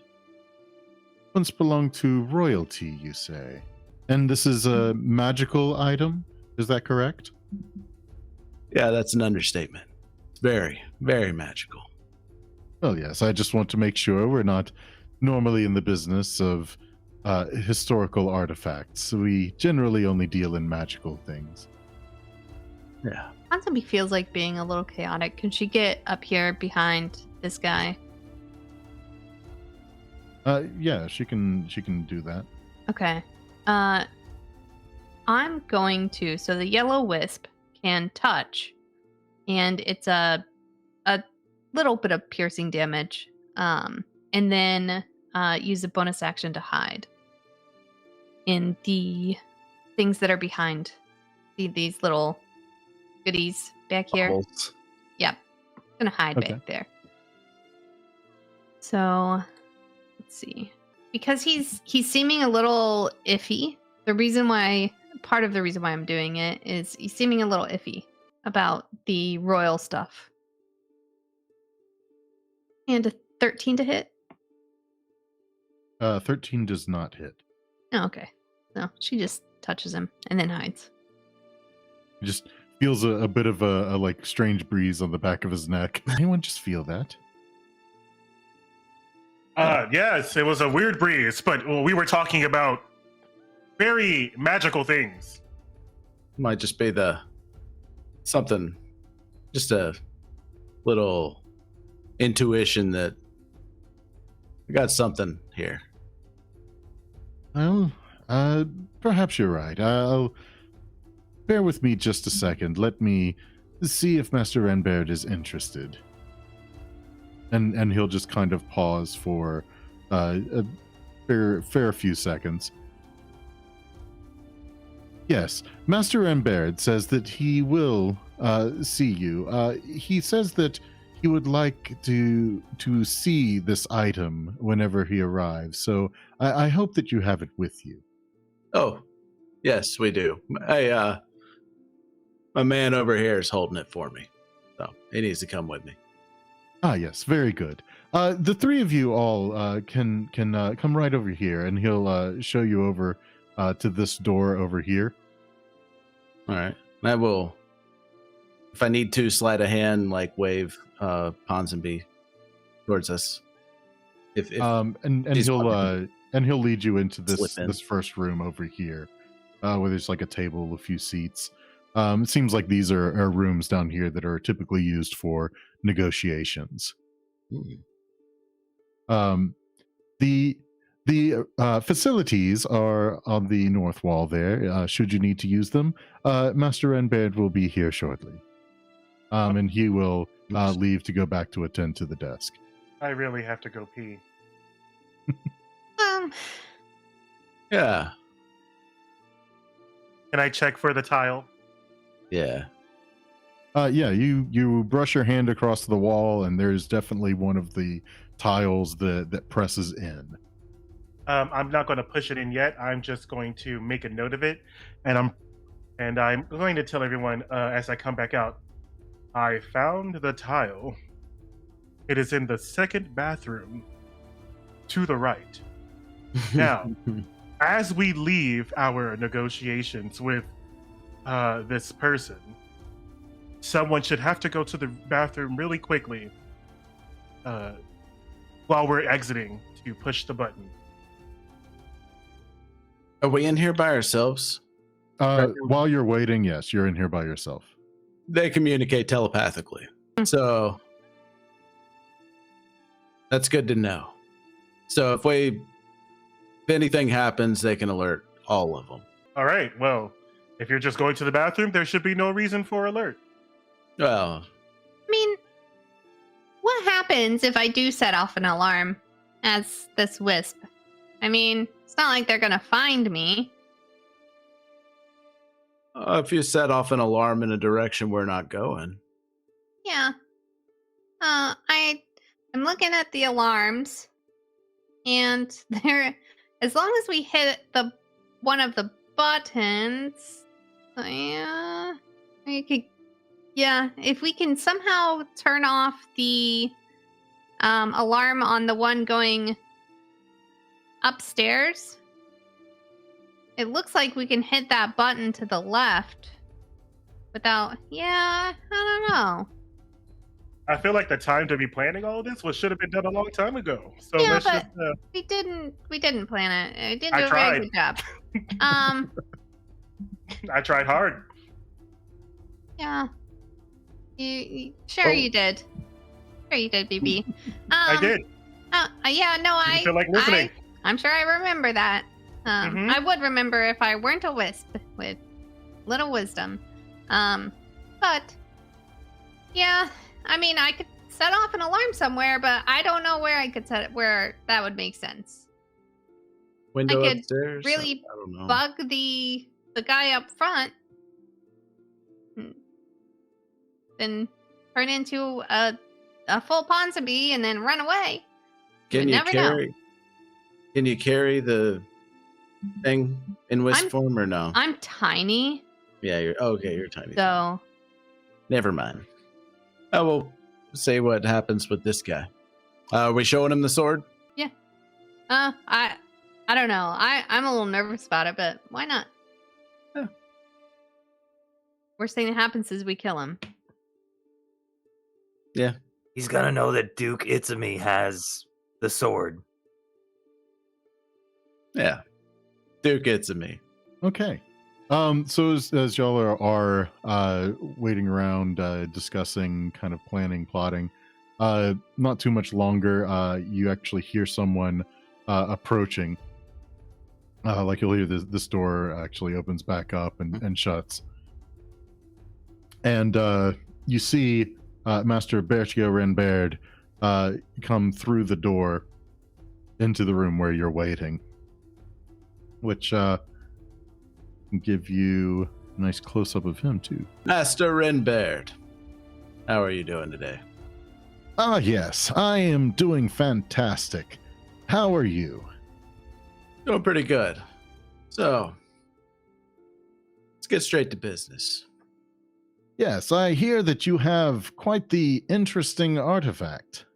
Once belonged to royalty, you say? And this is a magical item? Is that correct? Yeah, that's an understatement. Very, very magical. Well, yes, I just want to make sure we're not normally in the business of historical artifacts. We generally only deal in magical things. Yeah. Ponsonby feels like being a little chaotic. Can she get up here behind this guy? Yeah, she can do that. Okay. I'm going to... So the yellow wisp can touch, and it's a little bit of piercing damage. And then use a bonus action to hide in the things that are behind these little goodies back here. Bubbles. Yep. Gonna hide back there. So let's see. Because he's seeming a little iffy. Part of the reason why I'm doing it is he's seeming a little iffy about the royal stuff. And a 13 to hit. 13 does not hit. Oh, okay. No, she just touches him and then hides. He just feels a bit of a like strange breeze on the back of his neck. Anyone just feel that? Yes, it was a weird breeze, but we were talking about very magical things. Might just be something, just a little intuition that we got something here. Well, perhaps you're right. Bear with me just a second. Let me see if Master Renbaird is interested. And he'll just kind of pause for a fair few seconds. Yes, Master Renbaird says that he will see you. He says that he would like to see this item whenever he arrives. So I hope that you have it with you. Oh, yes, we do. My man over here is holding it for me, so he needs to come with me. Ah, yes, very good. The three of you all can come right over here, and he'll show you over to this door over here. All right, I will if I need to, sleight of hand, like wave Ponsonby towards us. If and he's he'll lead you into slip in. this first room over here, where there's like a table, a few seats. It seems like these are rooms down here that are typically used for negotiations. The facilities are on the north wall there. Should you need to use them, Master Renbaird will be here shortly, and he will leave to go back to attend to the desk. I really have to go pee. Yeah. Can I check for the tile? Yeah. Yeah, you brush your hand across the wall, and there's definitely one of the tiles that presses in. I'm not going to push it in yet. I'm just going to make a note of it, and I'm going to tell everyone as I come back out. I found the tile. It is in the second bathroom to the right. Now, as we leave our negotiations with this person, someone should have to go to the bathroom really quickly while we're exiting to push the button. Are we in here by ourselves? While you're waiting, yes, you're in here by yourself. They communicate telepathically. So that's good to know. So if anything happens, they can alert all of them. All right. Well, if you're just going to the bathroom, there should be no reason for alert. Well, I mean, what happens if I do set off an alarm as this wisp? I mean, it's not like they're going to find me. if you set off an alarm in a direction we're not going. Yeah. I'm looking at the alarms, and they're, as long as we hit one of the buttons, yeah, if we can somehow turn off the alarm on the one going upstairs, it looks like we can hit that button to the left without, I don't know. I feel like the time to be planning all of this should have been done a long time ago. So Yeah, let's but just. we didn't plan it. I didn't I do a tried. very good job. I tried hard. Yeah. Sure you did. Sure you did, Bibi. I did. Yeah, no, I feel like listening. I'm sure I remember that. Mhm. I would remember if I weren't a wisp with little wisdom. But yeah, I mean, I could set off an alarm somewhere, but I don't know where I could set it where that would make sense. Window I could upstairs? really I don't know. Bug the guy up front, then turn into a full Ponsonby and then run away. Can you never know. carry? Can you carry the thing in wisp form or no? I'm tiny, Yeah, you're tiny. so Never mind. I will say what happens with this guy. Are we showing him the sword? I don't know. I'm a little nervous about it, but why not? Yeah. Worst thing that happens is we kill him. Yeah. He's gonna know that Duke Itzumi has the sword. Yeah. Duke Itzumi. Okay. So as y'all are waiting around, discussing, kind of planning, plotting, not too much longer, you actually hear someone approaching. Like you'll hear this door actually opens back up and shuts. And you see Master Bertio Renbaird come through the door into the room where you're waiting. Which can give you a nice close-up of him, too. Master Renbaird. How are you doing today? Ah, yes. I am doing fantastic. How are you? Doing pretty good. So, let's get straight to business. Yes, I hear that you have quite the interesting artifact.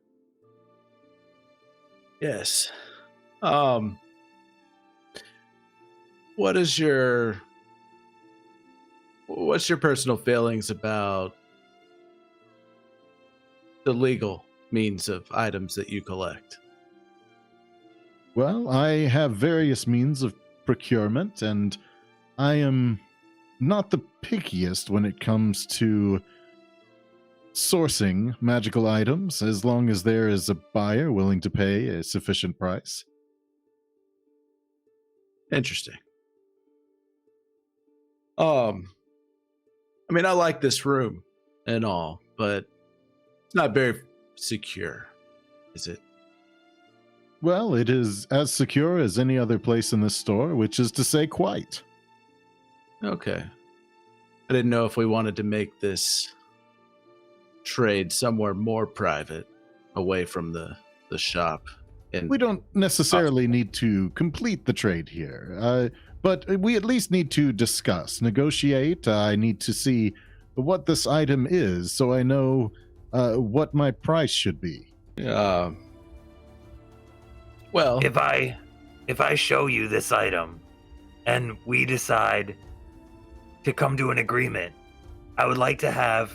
Yes. What's your personal feelings about the legal means of items that you collect? Well, I have various means of procurement, and I am not the pickiest when it comes to sourcing magical items, as long as there is a buyer willing to pay a sufficient price. Interesting. I mean, I like this room and all, but it's not very secure, is it? Well, it is as secure as any other place in this store, which is to say quite. Okay. I didn't know if we wanted to make this trade somewhere more private, away from the shop. And We don't necessarily need to complete the trade here, but we at least need to discuss, negotiate. I need to see what this item is so I know what my price should be. well, If I show you this item and we decide to come to an agreement, I would like to have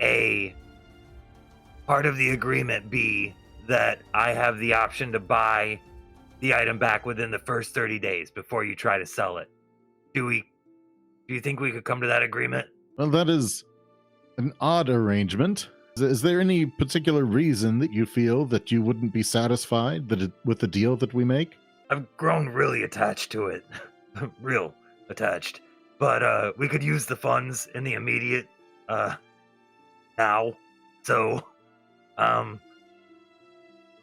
a part of the agreement be that I have the option to buy the item back within the first 30 days before you try to sell it. Do you think we could come to that agreement? Well, that is an odd arrangement. Is there any particular reason that you feel that you wouldn't be satisfied with the deal that we make? I've grown really attached to it. Real attached. But we could use the funds in the immediate now. So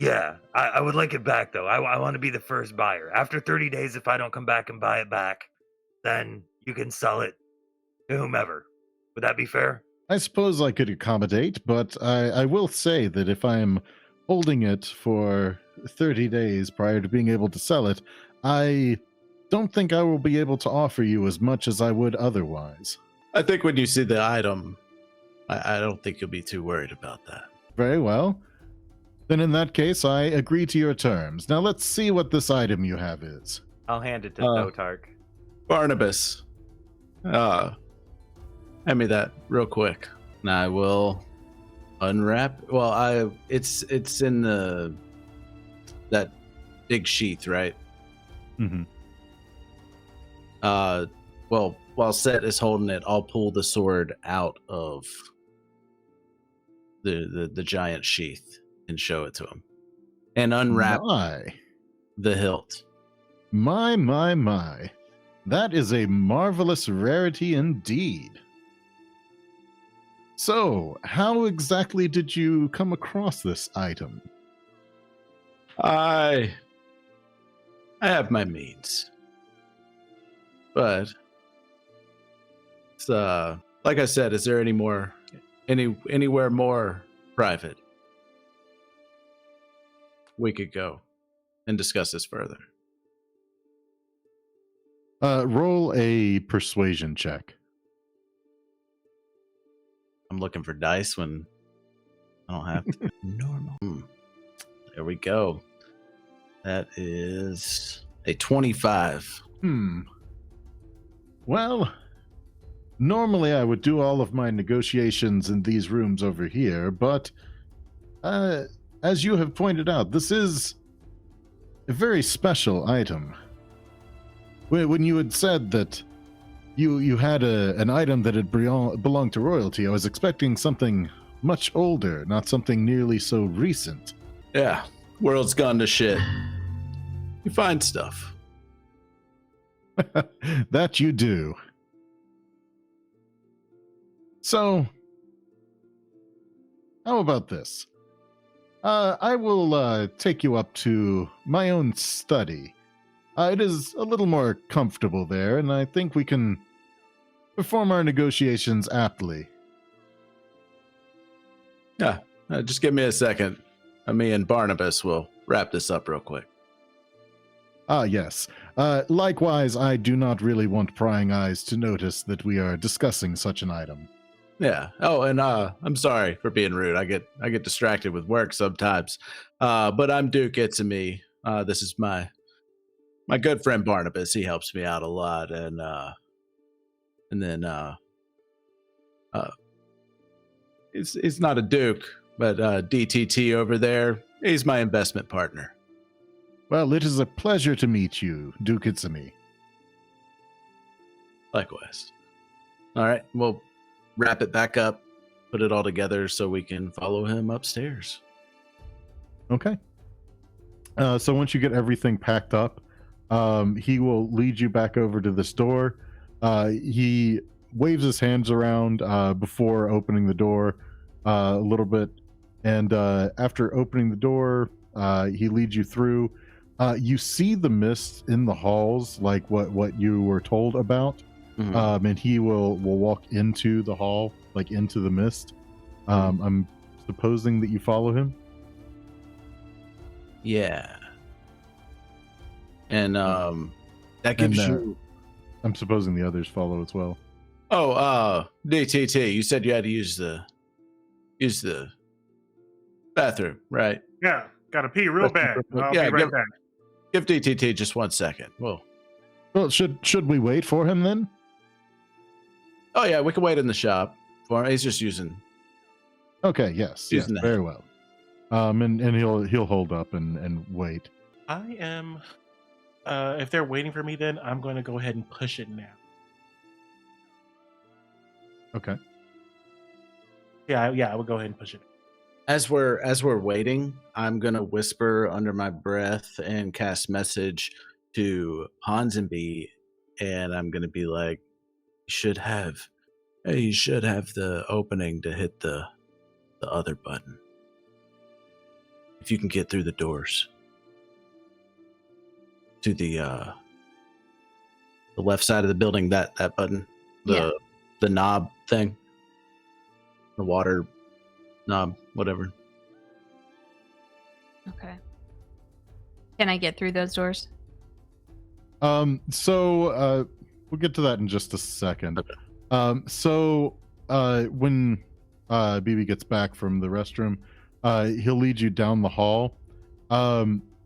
yeah, I would like it back though. I want to be the first buyer. After 30 days, if I don't come back and buy it back, then you can sell it to whomever. Would that be fair? I suppose I could accommodate, but I will say that if I am holding it for 30 days prior to being able to sell it, I don't think I will be able to offer you as much as I would otherwise. I think when you see the item, I don't think you'll be too worried about that. Very well. Then in that case, I agree to your terms. Now let's see what this item you have is. I'll hand it to Thotark. Barnabas, hand me that real quick, and I will unwrap. Well, it's in that big sheath, right? Mm-hmm. Well, while Sett is holding it, I'll pull the sword out of the giant sheath and show it to him, and unwrap the hilt. My. That is a marvelous rarity indeed. So, how exactly did you come across this item? I have my means, but it's like I said. Is there anywhere more private we could go and discuss this further? Roll a persuasion check. I'm looking for dice when I don't have to. Normal. There we go. That is a 25. Well, normally I would do all of my negotiations in these rooms over here, but as you have pointed out, this is a very special item. When you had said that you had an item that had belonged to royalty, I was expecting something much older, not something nearly so recent. Yeah, world's gone to shit. You find stuff. That you do. So, how about this? I will take you up to my own study. It is a little more comfortable there, and I think we can perform our negotiations aptly. Yeah, just give me a second. Me and Barnabas will wrap this up real quick. Yes. Likewise, I do not really want prying eyes to notice that we are discussing such an item. Yeah. Oh, and I'm sorry for being rude. I get distracted with work sometimes. But I'm Duke Itzumi. This is my good friend Barnabas. He helps me out a lot, and then he's not a duke, but DTT over there, he's my investment partner. Well, it is a pleasure to meet you, Duke Itsumi. Likewise. All right, we'll wrap it back up, put it all together so we can follow him upstairs. Okay. So once you get everything packed up, he will lead you back over to this door. He waves his hands around before opening the door a little bit. And after opening the door, he leads you through. You see the mist in the halls, like what you were told about. Mhm. And he will walk into the hall, like into the mist. I'm supposing that you follow him. Yeah. And that gives And, you... I'm supposing the others follow as well. Oh, DTT, you said you had to use the bathroom, right? Yeah, gotta pee real bad. I'll Yeah, be right back. Give DTT just 1 second. Well, Should we wait for him then? oh yeah, we can wait in the shop for him. He's just using... Okay, yes, Using the very hand. well. And he'll hold up and wait. I am. If they're waiting for me, then I'm going to go ahead and push it now. Okay. Yeah, I will go ahead and push it. As we're waiting, I'm gonna whisper under my breath and cast message to Ponsonby, and I'm gonna be like, you should have the opening to hit the other button. If you can get through the doors to the left side of the building, that button, the knob thing, the water knob, whatever. Okay. Can I get through those doors? So we'll get to that in just a second. Okay. So when Bibi gets back from the restroom, he'll lead you down the hall.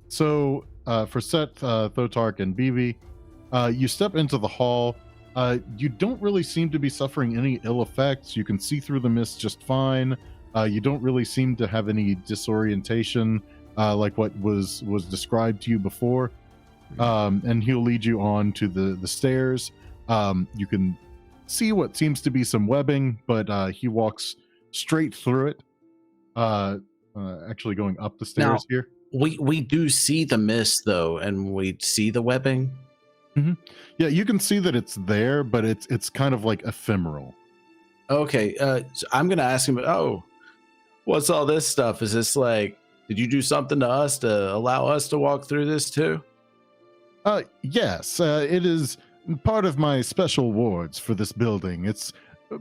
So for Sett, Thotark, and Bibi, you step into the hall. You don't really seem to be suffering any ill effects. You can see through the mist just fine. You don't really seem to have any disorientation like what was described to you before. And he'll lead you on to the stairs. You can see what seems to be some webbing, but he walks straight through it. Actually going up the stairs here. We do see the mist though, and we see the webbing. Mm-hmm. Yeah, you can see that it's there, but it's kind of like ephemeral. Okay, so I'm gonna ask him. Oh, what's all this stuff? Is this like, did you do something to us to allow us to walk through this too? Yes, it is part of my special wards for this building. It's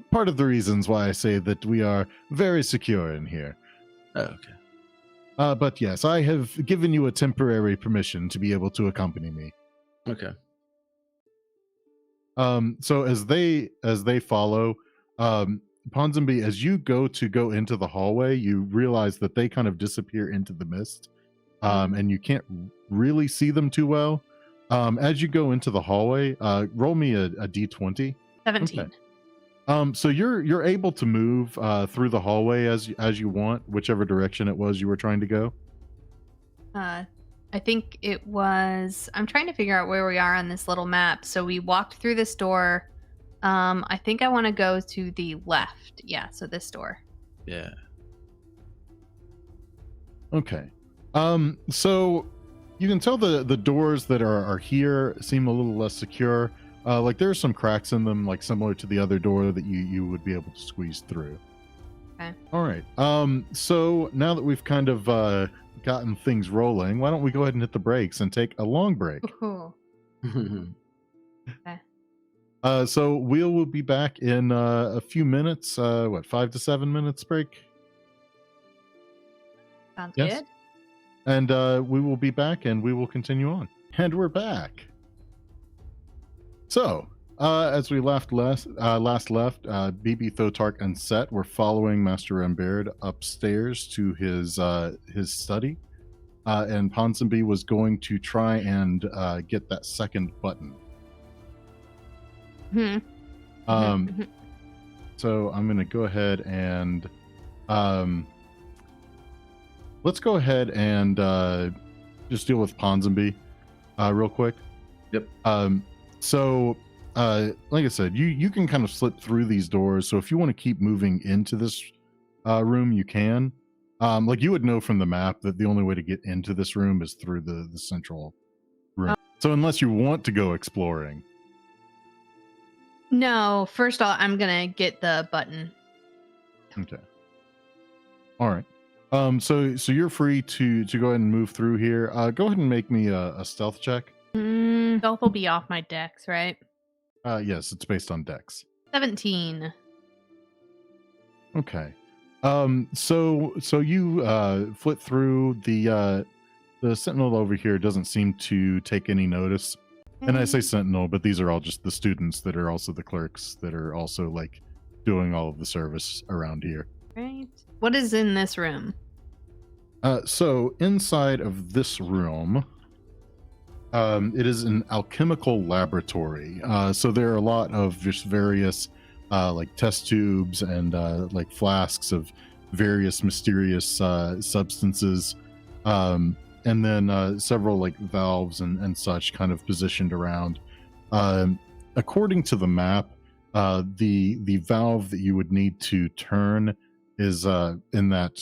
part of the reasons why I say that we are very secure in here. Okay. But yes, I have given you a temporary permission to be able to accompany me. Okay. So as they follow, Ponsonby, as you go into the hallway, you realize that they kind of disappear into the mist, and you can't really see them too well. As you go into the hallway, roll me a d20. 17. Okay. So you're able to move through the hallway as you want, whichever direction it was you were trying to go. I think it was... I'm trying to figure out where we are on this little map. So we walked through this door. I think I want to go to the left. Yeah, so this door. Yeah. Okay. So you can tell the doors that are here seem a little less secure. Like there's some cracks in them, like similar to the other door that you would be able to squeeze through. Okay. All right. So now that we've kind of gotten things rolling, why don't we go ahead and hit the brakes and take a long break? Ooh. So we'll be back in a few minutes. 5 to 7 minutes break? Sounds Yes. good. And we will be back and we will continue on. And we're back. So, as we last left, Bibi, Thotark, and Sett were following Master Remberd upstairs to his study. And Ponsonby was going to try and get that second button. Hmm. So I'm going to go ahead and Let's go ahead and just deal with Ponsonby real quick. Yep. So, like I said, you can kind of slip through these doors. So if you want to keep moving into this room, you can. Like you would know from the map that the only way to get into this room is through the central room. So unless you want to go exploring. No, first off, I'm gonna get the button. Okay. All right. So you're free to go ahead and move through here. Go ahead and make me a stealth check. Stealth will be off my dex, right? Yes, it's based on dex. 17. Okay. So you flit through the sentinel over here doesn't seem to take any notice. And I say sentinel, but these are all just the students that are also the clerics that are also like doing all of the service around here. Right. What is in this room? So inside of this room, it is an alchemical laboratory. So there are a lot of just various like test tubes and like flasks of various mysterious substances. And then several like valves and such kind of positioned around. According to the map, the valve that you would need to turn is in that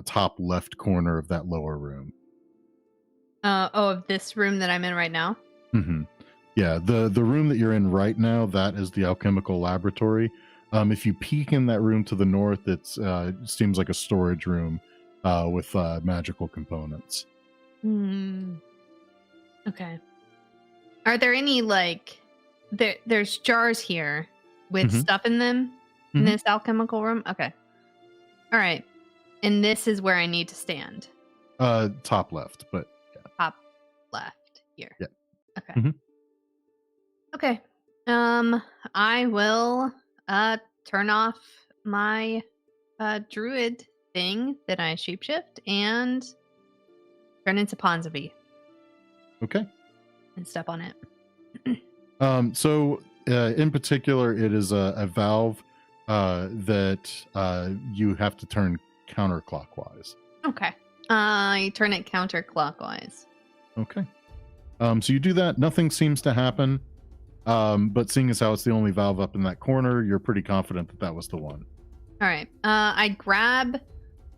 top left corner of that lower room. Of this room that I'm in right now? Mm-hmm. Yeah, the room that you're in right now, that is the alchemical laboratory. If you peek in that room to the north, it seems like a storage room with magical components. Okay. Are there any like there's jars here with stuff in them in this alchemical room? Okay. All right. And this is where I need to stand. Top left, but yeah. Top left here. Yeah. Okay. Okay. I will turn off my druid thing that I shapeshift and turn into Ponsonby. Okay. And step on it. So in particular, it is a valve that you have to turn counterclockwise. Okay. I turn it counterclockwise. Okay. So you do that. Nothing seems to happen. But seeing as how it's the only valve up in that corner, you're pretty confident that that was the one. All right. I grab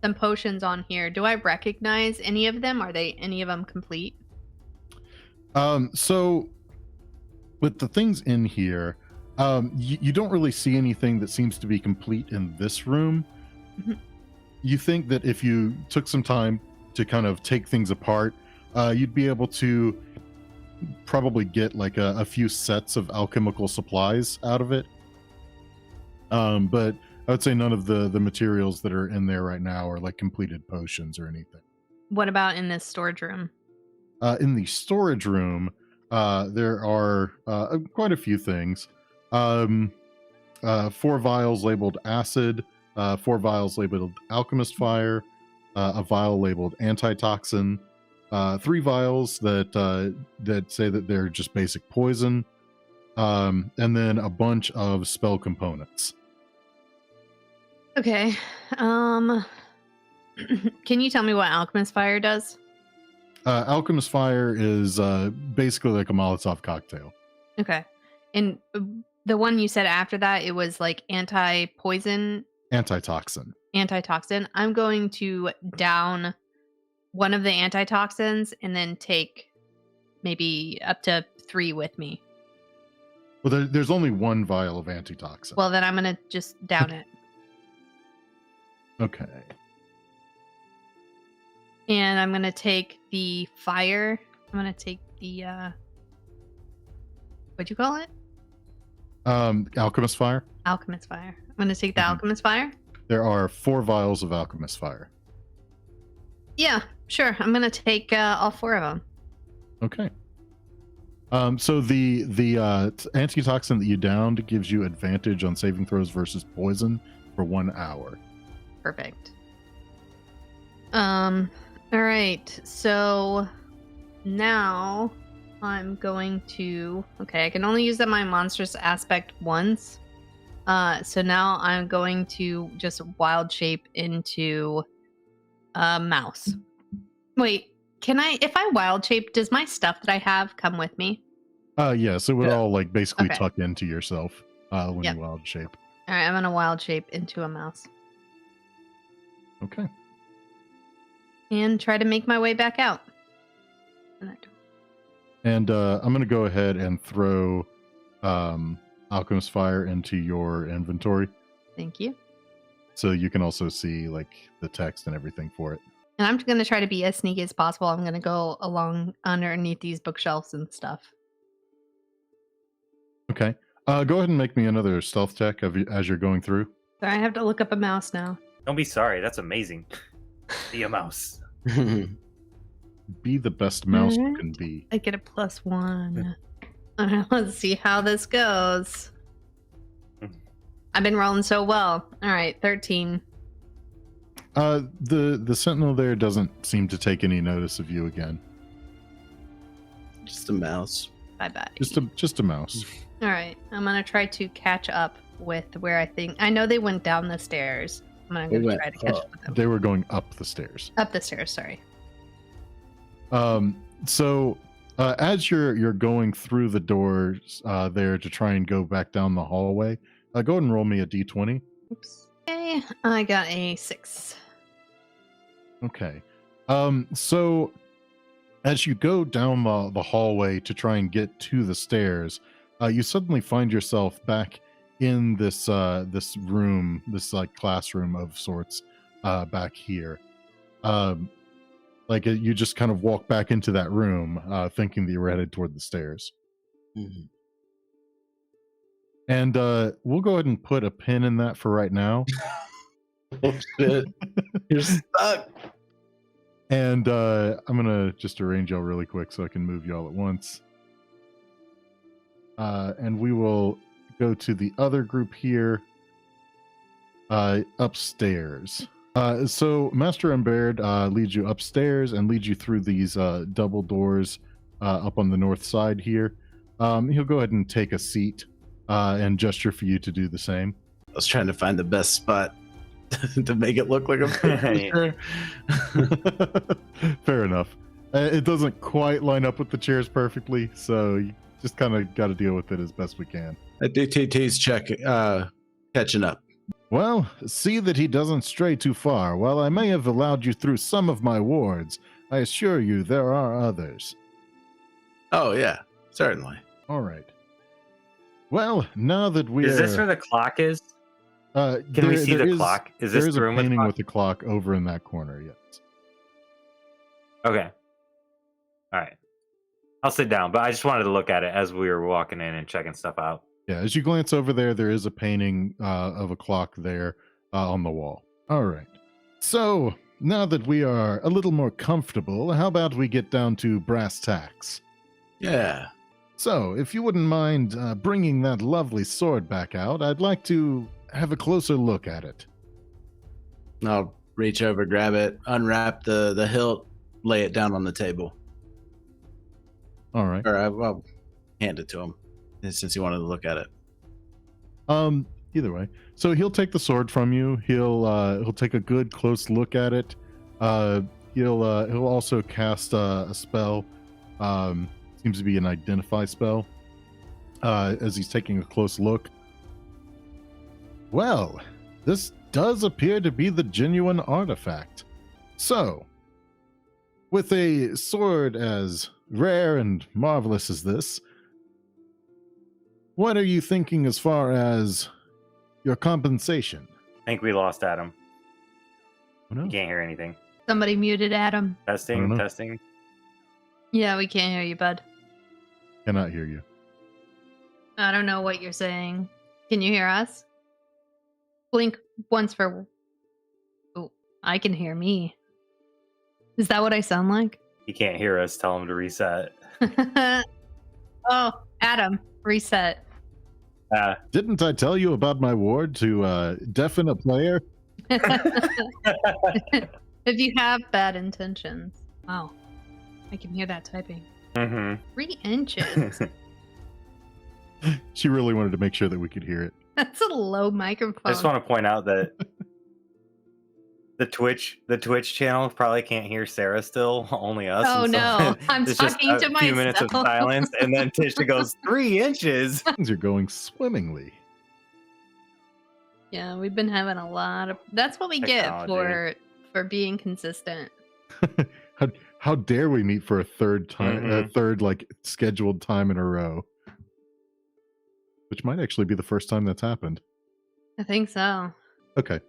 some potions on here. Do I recognize any of them? Are they any of them complete? So with the things in here, you don't really see anything that seems to be complete in this room. You think that if you took some time to kind of take things apart, you'd be able to probably get like a few sets of alchemical supplies out of it. But I would say none of the materials that are in there right now are like completed potions or anything. What about in this storage room? In the storage room, there are quite a few things. 4 vials labeled acid, 4 vials labeled alchemist fire, a vial labeled antitoxin, 3 vials that say that they're just basic poison, and then a bunch of spell components. Okay. Can you tell me what alchemist fire does? Alchemist fire is basically like a Molotov cocktail. Okay. And the one you said after that, it was like anti-poison? Antitoxin. Antitoxin. I'm going to down one of the antitoxins and then take maybe up to 3 with me. Well, there's only 1 vial of antitoxin. Well, then I'm going to just down it. Okay. And I'm going to take the fire. I'm going to take the, what'd you call it? Alchemist fire. Alchemist fire. I'm going to take the alchemist fire. There are 4 vials of alchemist fire. Yeah, sure. I'm going to take all 4 of them. Okay. So the antitoxin that you downed gives you advantage on saving throws versus poison for 1 hour. Perfect. All right. So now I'm going to. Okay, I can only use that my monstrous aspect once. So now I'm going to just wild shape into a mouse. Wait, can I? If I wild shape, does my stuff that I have come with me? Yes, it would all like basically Okay. tuck into yourself when Yep. you wild shape. All right, I'm gonna wild shape into a mouse Okay. and try to make my way back out. And I'm going to go ahead and throw Alchemist Fire into your inventory, Thank you. so you can also see like the text and everything for it. And I'm gonna try to be as sneaky as possible. I'm gonna go along underneath these bookshelves and stuff. Okay. Go ahead and make me another stealth check as you're going through. So I have to look up a mouse now. Don't be sorry. That's amazing. Be a mouse. Be the best mouse you Alright. can be. I get a +1. Let's see how this goes. I've been rolling so well. All right, 13. The sentinel there doesn't seem to take any notice of you again. Just a mouse. Bye-bye. Just a mouse. All right, I'm going to try to catch up with where I think... I know they went down the stairs. I'm going to try to catch up with them. They were going up the stairs. Up the stairs, sorry. So as you're going through the doors there to try and go back down the hallway, go ahead and roll me a d20. Oops. Okay, I got a 6. Okay. So as you go down the hallway to try and get to the stairs, you suddenly find yourself back in this this room, this like classroom of sorts, back here. Like you just kind of walk back into that room, thinking that you were headed toward the stairs. Mm-hmm. And we'll go ahead and put a pin in that for right now. Oh, shit. You're stuck. And I'm gonna just arrange y'all really quick so I can move y'all at once. And we will go to the other group here, upstairs. So Master Unbared leads you upstairs and leads you through these double doors up on the north side here. He'll go ahead and take a seat and gesture for you to do the same. I was trying to find the best spot to make it look like a picture. Fair enough. It doesn't quite line up with the chairs perfectly, so you just kind of got to deal with it as best we can. DTT's catching up. Well, see that he doesn't stray too far. While I may have allowed you through some of my wards, I assure you there are others. Oh, yeah, certainly. All right. Well, now that we Is this where the clock is? Can we see the clock? Is this there is the a room with the painting clock? with the clock over in that corner, yes. Okay. All right. I'll sit down, but I just wanted to look at it as we were walking in and checking stuff out. Yeah, as you glance over there, there is a painting of a clock there on the wall. All right. So, now that we are a little more comfortable, how about we get down to brass tacks? Yeah. So, if you wouldn't mind bringing that lovely sword back out, I'd like to have a closer look at it. I'll reach over, grab it, unwrap the hilt, lay it down on the table. All right. Or I'll hand it to him since he wanted to look at it. Either way. So he'll take the sword from you. He'll take a good close look at it. He'll also cast a spell. Seems to be an identify spell. As he's taking a close look. Well, this does appear to be the genuine artifact. So, with a sword as rare and marvelous as this, what are you thinking as far as your compensation? I think we lost Adam. Oh, no. You can't hear anything. Somebody muted Adam. I don't Testing, know. testing. Yeah, we can't hear you, bud. Cannot hear you. I don't know what you're saying. Can you hear us? Blink once for... Oh, I can hear me. Is that what I sound like? You can't hear us. Tell him to reset. Oh, Adam, reset. Didn't I tell you about my ward to deafen a player? If you have bad intentions. Wow. I can hear that typing. Mm-hmm. 3 inches. She really wanted to make sure that we could hear it. That's a low microphone. I just want to point out that the Twitch channel probably can't hear Sarah still, only us. Oh, and so no. I'm it's just talking a to few minutes of myself. silence, and then Tisha goes 3 inches. Things are going swimmingly. Yeah, we've been having a lot of. That's what we get Technology. for being consistent. How dare we meet for a third time, a Mhm. third like scheduled time in a row? Which might actually be the first time that's happened. I think so. Okay.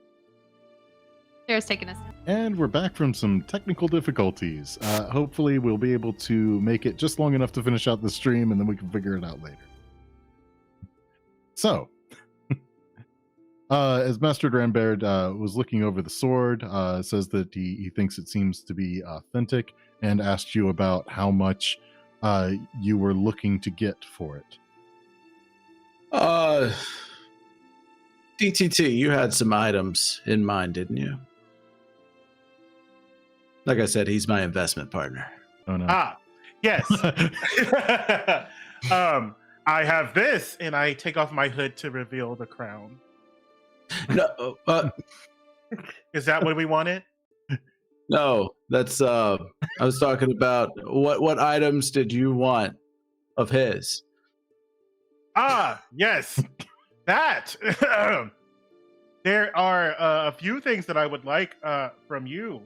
Sarah's taking us. And we're back from some technical difficulties. Hopefully, we'll be able to make it just long enough to finish out the stream, and then we can figure it out later. So, as Master Dranbaird was looking over the sword, says that he thinks it seems to be authentic, and asked you about how much you were looking to get for it. DTT, you had some items in mind, didn't you? Like I said, he's my investment partner. Oh no. Yes. I have this, and I take off my hood to reveal the crown. No, Is that what we wanted? no, that's I was talking about what items did you want of his? Yes. That. There are a few things that I would like from you.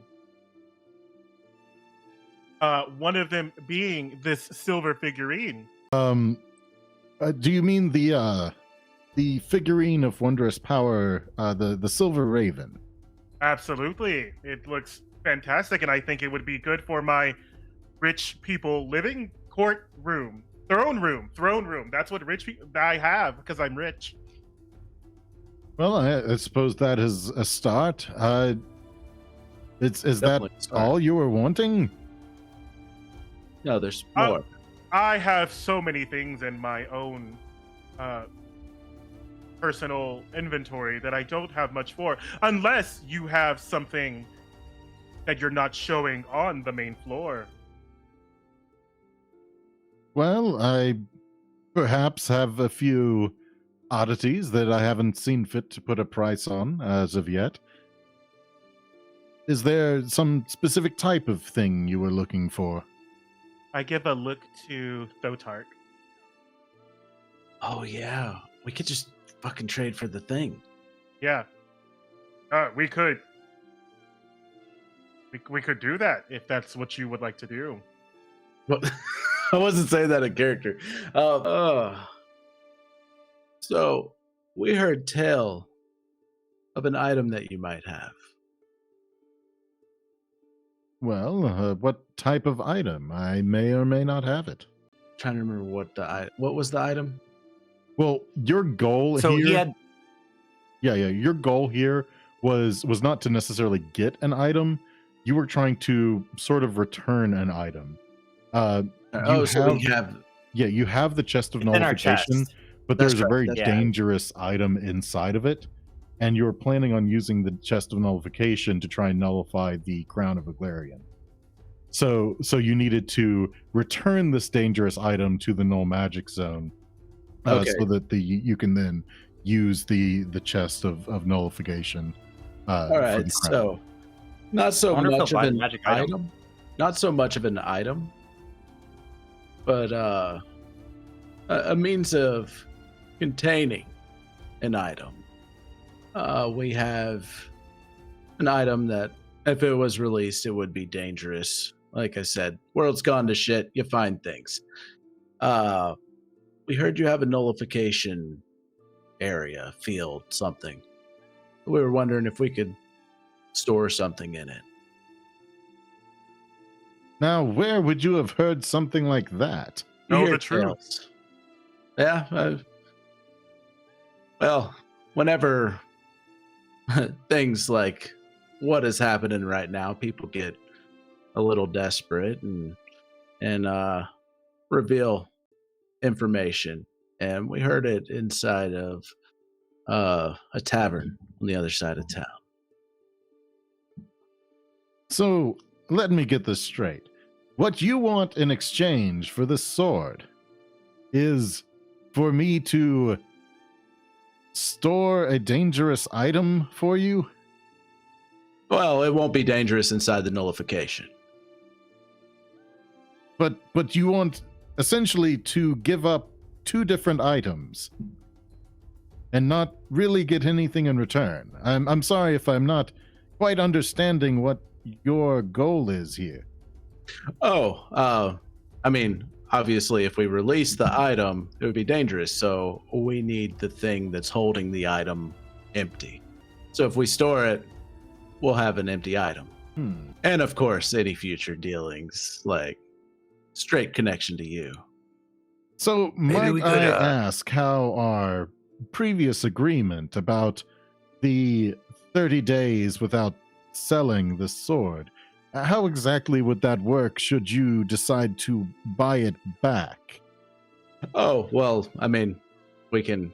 One of them being this silver figurine. Do you mean the figurine of wondrous power, the silver raven? Absolutely. It looks fantastic, and I think it would be good for my rich people living courtroom. Throne room. That's what rich people I have because I'm rich. Well, I suppose that is a start. Is that Definitely a start. all you were wanting? No, there's more. I have so many things in my own personal inventory that I don't have much for, unless you have something that you're not showing on the main floor. Well, I perhaps have a few oddities that I haven't seen fit to put a price on as of yet. Is there some specific type of thing you were looking for? I give a look to Thotark. Oh yeah, we could just fucking trade for the thing. Yeah. We could. We could do that if that's what you would like to do. Well, I wasn't saying that in character. So we heard tell of an item that you might have. Well, what type of item? I may or may not have it. Trying to remember what was the item? Well, your goal So here. he had Yeah. Your goal here was not to necessarily get an item. You were trying to sort of return an item. You have the chest of it's in our nullification, chest. but That's there's a right, very that's right. dangerous item inside of it, and you were planning on using the chest of nullification to try and nullify the crown of Aglarian. So you needed to return this dangerous item to the null magic zone, Okay. so that you can then use the chest of nullification. All for right, the crown. so not so I wonder if much he'll of buy an the magic item. item. Not so much of an item, but a means of containing an item. We have an item that, if it was released, it would be dangerous. Like I said, world's gone to shit. You find things. We heard you have a nullification area, field, something. We were wondering if we could store something in it. Now, where would you have heard something like that? We Know hear the truth. tales. Yeah. Well, whenever things like what is happening right now, people get a little desperate and reveal information. And we heard it inside of a tavern on the other side of town. So, let me get this straight. What you want in exchange for this sword is for me to store a dangerous item for you? Well, it won't be dangerous inside the nullification. But you want essentially to give up 2 different items and not really get anything in return. I'm sorry if I'm not quite understanding what your goal is here. I mean, obviously, if we release the item, it would be dangerous. So we need the thing that's holding the item empty. So if we store it, we'll have an empty item. And of course, any future dealings, like straight connection to you. So might I ask how our previous agreement about the 30 days without selling the sword, how exactly would that work should you decide to buy it back? Oh, well, I mean, we can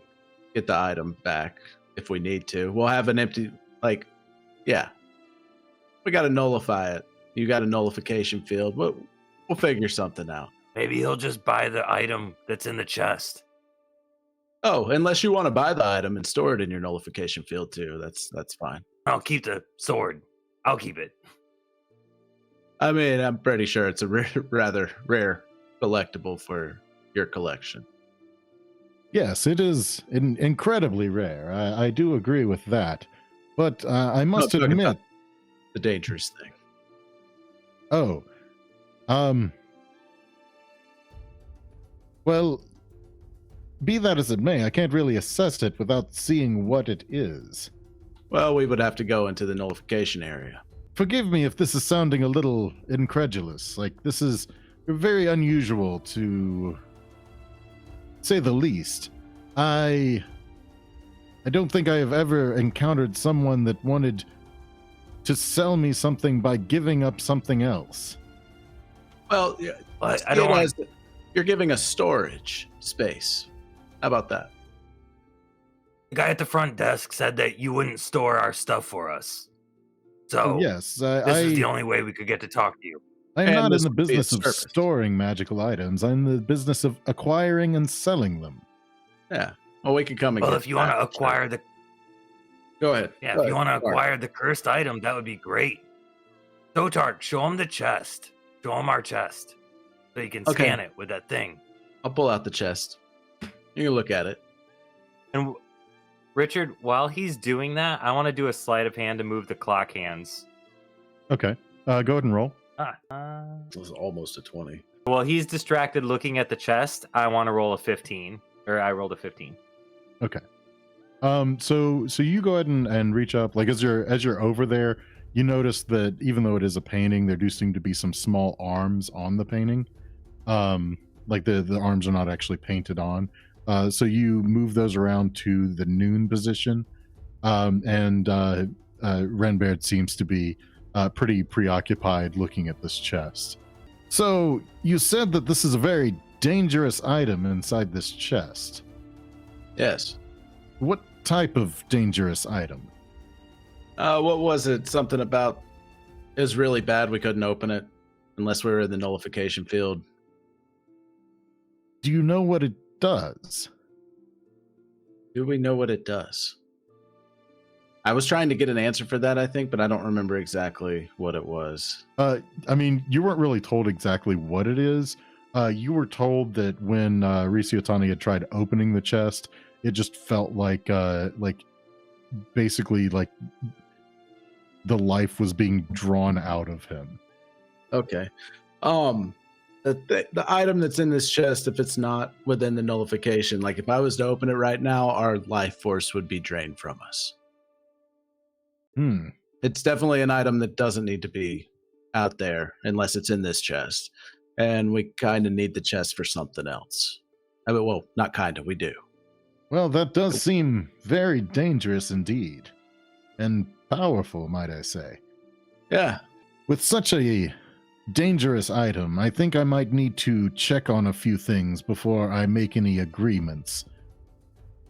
get the item back if we need to. We'll have an empty, yeah. We got to nullify it. You got a nullification field. We'll figure something out. Maybe he'll just buy the item that's in the chest. Oh, unless you want to buy the item and store it in your nullification field too. That's fine. I'll keep the sword. I'll keep it. I mean, I'm pretty sure it's a rather rare collectible for your collection. Yes, it is incredibly rare. I do agree with that. But I must admit... The dangerous thing. Oh. Well, be that as it may, I can't really assess it without seeing what it is. Well, we would have to go into the nullification area. Forgive me if this is sounding a little incredulous. This is very unusual, to say the least. I don't think I have ever encountered someone that wanted to sell me something by giving up something else. Well, I don't want... You're giving us storage space. How about that? The guy at the front desk said that you wouldn't store our stuff for us. So yes, this is the only way we could get to talk to you. I'm not in the business of storing magical items. I'm in the business of acquiring and selling them. Yeah. Well, we could come and Well, if you want to acquire the... Go ahead. Yeah, if you want to acquire the cursed item, that would be great. Thotark, show him the chest. Show him our chest. So you can scan it with that thing. I'll pull out the chest. You can look at it. And Richard, while he's doing that, I want to do a sleight of hand to move the clock hands. Okay. Go ahead and roll. This was almost a 20. While he's distracted looking at the chest, I want to roll a 15. Or I rolled a 15. Okay. So you go ahead and reach up. As you're over there, you notice that even though it is a painting, there do seem to be some small arms on the painting. The arms are not actually painted on. So you move those around to the noon position. And Renbaird seems to be pretty preoccupied looking at this chest. So you said that this is a very dangerous item inside this chest. Yes. What type of dangerous item? What was it? Something about it was really bad. We couldn't open it unless we were in the nullification field. Do you know what it does? Do we know what it does? I was trying to get an answer for that, I think, but I don't remember exactly what it was. I mean, you weren't really told exactly what it is. You were told that when Risiotani had tried opening the chest, it just felt like basically the life was being drawn out of him. Okay. The item that's in this chest, if it's not within the nullification, if I was to open it right now, our life force would be drained from us. It's definitely an item that doesn't need to be out there unless it's in this chest. And we kind of need the chest for something else. I mean, well, not kind of, we do. Well, that does seem very dangerous indeed. And powerful, might I say. Yeah. With such a dangerous item, I think I might need to check on a few things before I make any agreements.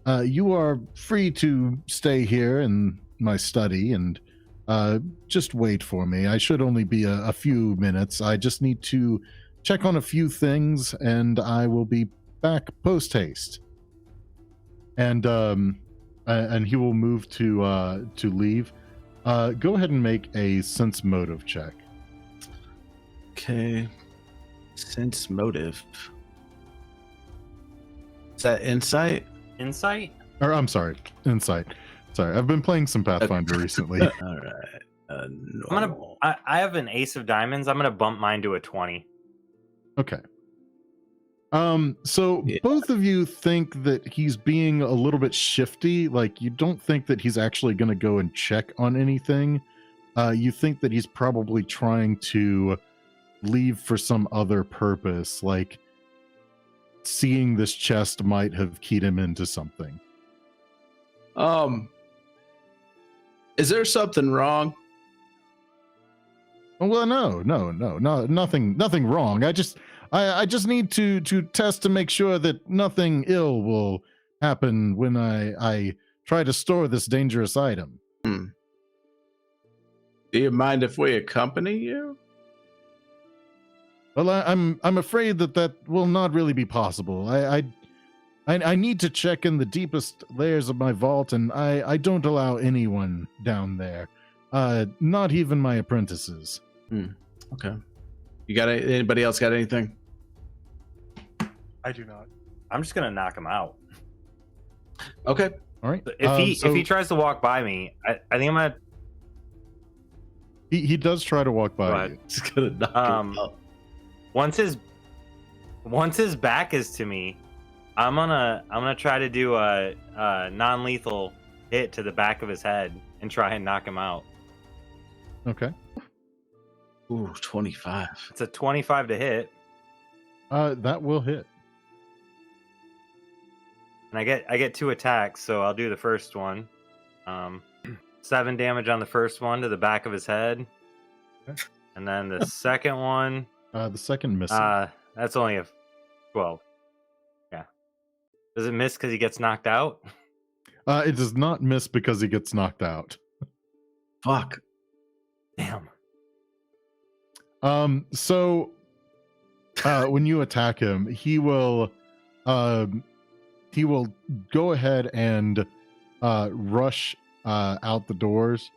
You are free to stay here in my study and just wait for me. I should only be a few minutes. I just need to check on a few things, and I will be back post-haste. And and he will move to leave. Go ahead and make a sense motive check. Okay. Sense motive. Is that insight? Insight? Or I'm sorry, insight. Sorry, I've been playing some Pathfinder recently. All right. I have an ace of diamonds. I'm gonna bump mine to a 20. Okay. So Yeah. both of you think that he's being a little bit shifty. Like, you don't think that he's actually going to go and check on anything. You think that he's probably trying to leave for some other purpose, like seeing this chest might have keyed him into something. Is there something wrong? Well, no, nothing wrong. I just need to test to make sure that nothing ill will happen when I try to store this dangerous item. Do you mind if we accompany you? Well, I'm afraid that will not really be possible. I need to check in the deepest layers of my vault, and I don't allow anyone down there, not even my apprentices. Okay. You got anybody else got anything? I do not. I'm just gonna knock him out. Okay. All right. If he tries to walk by me, I think I'm gonna. He does try to walk by you. Just gonna knock him out. Once his back is to me, I'm gonna try to do a non-lethal hit to the back of his head and try and knock him out. Okay. Ooh, 25. It's a 25 to hit, That will hit. and I get 2 attacks, so I'll do the first one. 7 damage on the first one to the back of his head, Okay. and then the second one. The second misses. That's only a 12. Yeah. Does it miss because he gets knocked out? It does not miss because he gets knocked out. Fuck. Damn. So when you attack him, he will go ahead and rush out the doors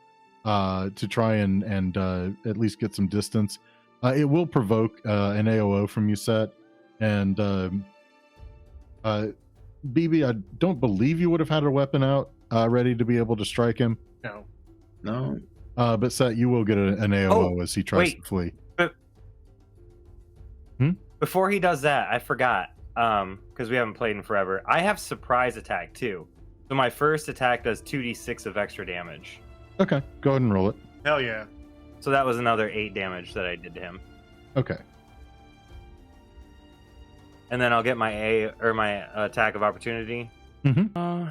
to try and at least get some distance. It will provoke an AOO from you, Sett, and Bibi, I don't believe you would have had a weapon out ready to be able to strike him. No. But Sett, you will get an AOO as he tries to flee. Before he does that, I forgot, because we haven't played in forever. I have surprise attack too. So my first attack does 2d6 of extra damage. Okay, go ahead and roll it. Hell yeah. So that was another 8 damage that I did to him. Okay. And then I'll get my attack of opportunity. Mm-hmm.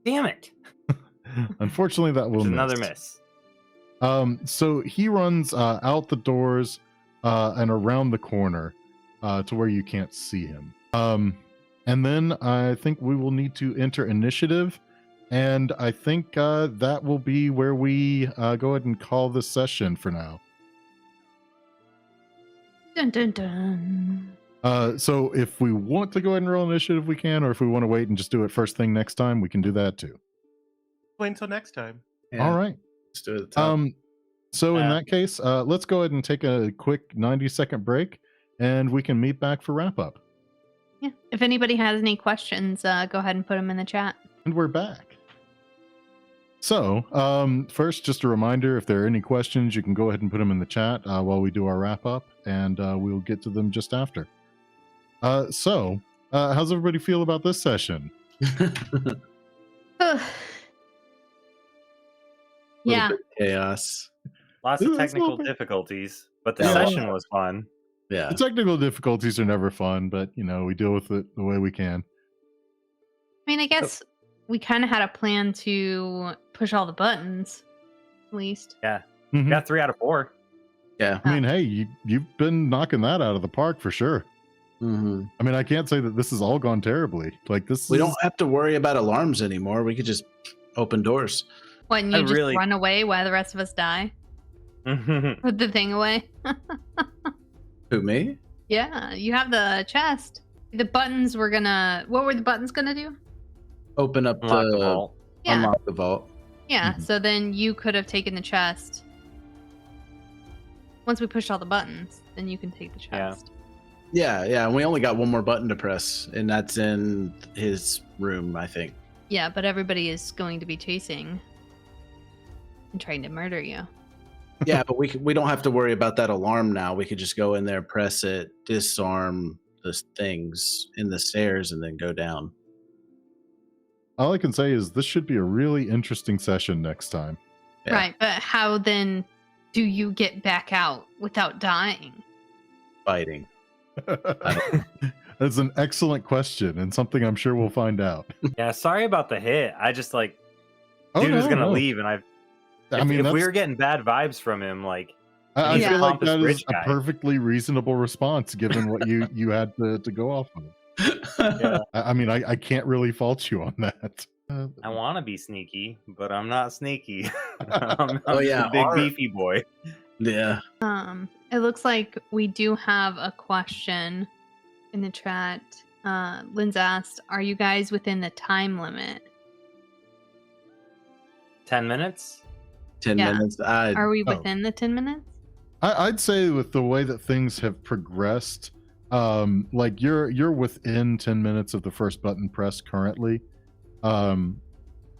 Damn it. Unfortunately, that will There's miss. another miss. So he runs out the doors and around the corner to where you can't see him. And then I think we will need to enter initiative. And I think that will be where we go ahead and call this session for now. Dun dun dun. So if we want to go ahead and roll initiative, we can, or if we want to wait and just do it first thing next time, we can do that too. Wait until next time. Yeah, All right. let's do it at the top. So in that case, let's go ahead and take a quick 90-second break, and we can meet back for wrap up. Yeah. If anybody has any questions, go ahead and put them in the chat. And we're back. So, first, just a reminder, if there are any questions, you can go ahead and put them in the chat while we do our wrap up, and we'll get to them just after. So, how's everybody feel about this session? Yeah. Chaos. Lots Ooh, of that's technical not bad. difficulties, but the Yeah. session was fun. Yeah. The technical difficulties are never fun, but, you know, we deal with it the way we can. I mean, I guess we kind of had a plan to push all the buttons, at least. Mhm. Got 3 out of 4. Yeah. I mean, hey, you've been knocking that out of the park for sure. Mm-hmm. I mean, I can't say that this has all gone terribly. Like, this We is... don't have to worry about alarms anymore. We could just open doors. What, and I you just really- run away while the rest of us die? Put the thing away? Who, me? Yeah, you have the chest. The buttons were gonna... What were the buttons gonna do? open up Unlock the the vault. Yeah. unlock the vault. Yeah, Mhm. so then you could have taken the chest. Once we pushed all the buttons, then you can take the Yeah. chest. Yeah, and we only got one more button to press, and that's in his room, I think. Yeah, but everybody is going to be chasing and trying to murder you. Yeah, but we don't have to worry about that alarm now. We could just go in there, press it, disarm the things in the stairs, and then go down. All I can say is this should be a really interesting session next time. Yeah. Right, but how then do you get back out without dying? Fighting. That's an excellent question and something I'm sure we'll find out. Yeah, sorry about the hit. I just like Oh, dude was no, gonna no. leave, and I mean, if we that's- were getting bad vibes from him, like I he's a feel like pompous that is rich a guy. perfectly reasonable response given what you had to go off of. yeah, I mean, I can't really fault you on that. I want to be sneaky, but I'm not sneaky. I'm Oh, just yeah, a big our- beefy boy. Yeah. It looks like we do have a question in the chat. Lynn's asked, "Are you guys within the time limit? 10 minutes. 10 Yeah. minutes. Are we Oh. within the 10 minutes?" I'd say with the way that things have progressed, like you're within 10 minutes of the first button press currently. So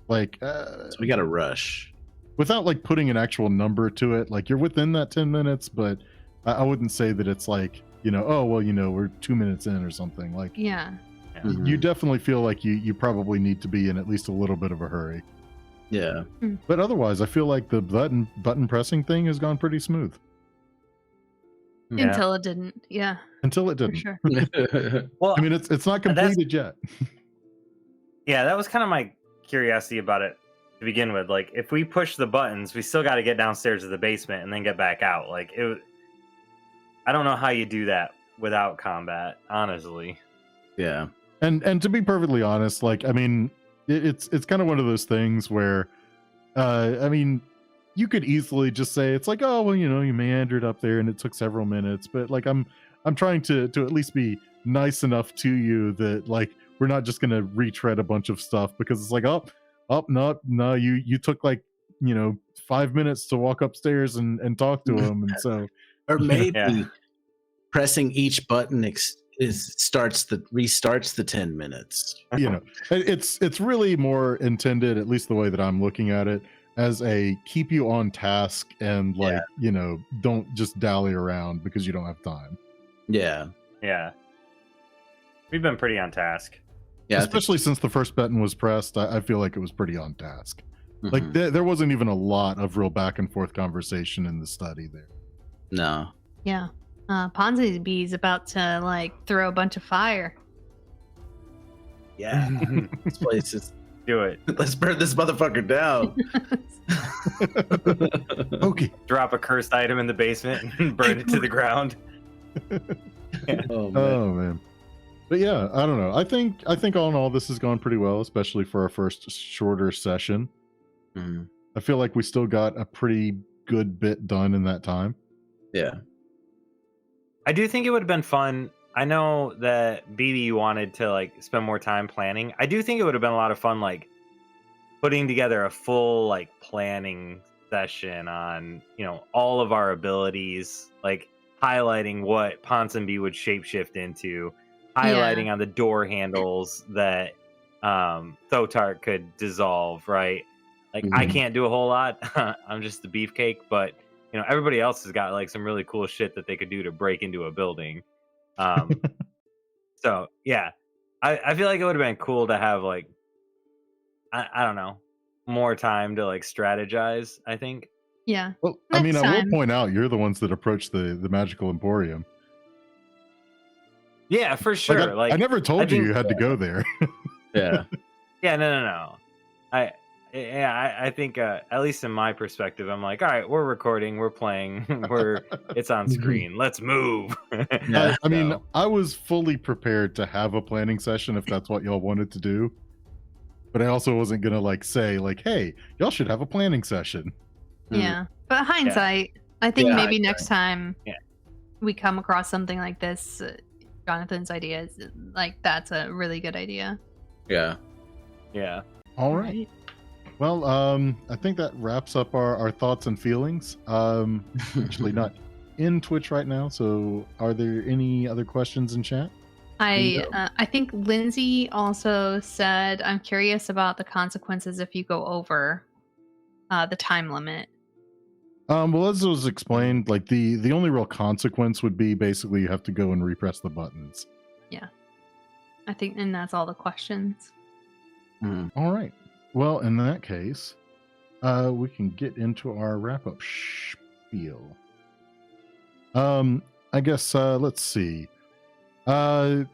we got to rush. Without like putting an actual number to it, like you're within that 10 minutes, but I wouldn't say that it's like, oh, well, we're 2 minutes in or something. Like Yeah. you definitely feel like you probably need to be in at least a little bit of a hurry. Yeah. But otherwise, I feel like the button pressing thing has gone pretty smooth Yeah. Until it didn't. Yeah, until it for didn't. sure. Well, I mean, it's not that's- completed yet. yeah, that was kind of my curiosity about it to begin with. Like, if we push the buttons, we still got to get downstairs to the basement and then get back out. Like, I don't know how you do that without combat, honestly. Yeah. And to be perfectly honest, like I mean, it's kind of one of those things where, I mean, you could easily just say it's like, oh well, you meandered up there and it took several minutes, but like I'm trying to at least be nice enough to you that like we're not just gonna retread a bunch of stuff because it's like no, you took like 5 minutes to walk upstairs and talk to him, and so Or maybe Yeah. pressing each button restarts the 10 minutes. it's really more intended, at least the way that I'm looking at it, as a keep you on task and like don't just dally around because you don't have time. Yeah. Yeah. We've been pretty on task. Yeah. Especially since the first button was pressed, I feel like it was pretty on task. Like Mhm. there wasn't even a lot of real back and forth conversation in the study there. No. Yeah. Ponsonby is about to like throw a bunch of fire. Yeah. This place is. Do it. Let's burn this motherfucker down. Okay. Drop a cursed item in the basement and burn it to the ground. Oh, man. Oh man. But yeah, I don't know. I think all in all this has gone pretty well, especially for our first shorter session. Mhm. I feel like we still got a pretty good bit done in that time. Yeah. I do think it would have been fun. I know that Bibi wanted to like spend more time planning. I do think it would have been a lot of fun, like putting together a full like planning session on all of our abilities, like highlighting what Ponsonby would shapeshift into, highlighting on the door handles that Thotark could dissolve. Right, like I Mhm. can't do a whole lot. I'm just the beefcake, but everybody else has got like some really cool shit that they could do to break into a building. So yeah, I feel like it would have been cool to have like I don't know, more time to like strategize. I think. Yeah. Well, I mean, Next I will time. point out you're the ones that approached the magical Emporium. Yeah, for sure. I never told you think- you had to go there. Yeah. Yeah, no. I think at least in my perspective, I'm like, all right, we're recording, we're playing, it's on screen. Let's move. Yeah. I mean, So- I was fully prepared to have a planning session if that's what y'all wanted to do. But I also wasn't gonna like say like, hey, y'all should have a planning session. Yeah. But hindsight, I think Yeah, maybe next time Yeah. we come across something like this, Jonathan's idea is like that's a really good idea. Yeah. Yeah. All right. Well, I think that wraps up our thoughts and feelings. Actually, not in Twitch right now. So, are there any other questions in chat? I think Lindsay also said, I'm curious about the consequences if you go over the time limit. Well, as it was explained, like the only real consequence would be basically you have to go and repress the buttons. Yeah. I think, and that's all the questions. All right. Well, in that case, we can get into our wrap-up spiel. I guess let's see. A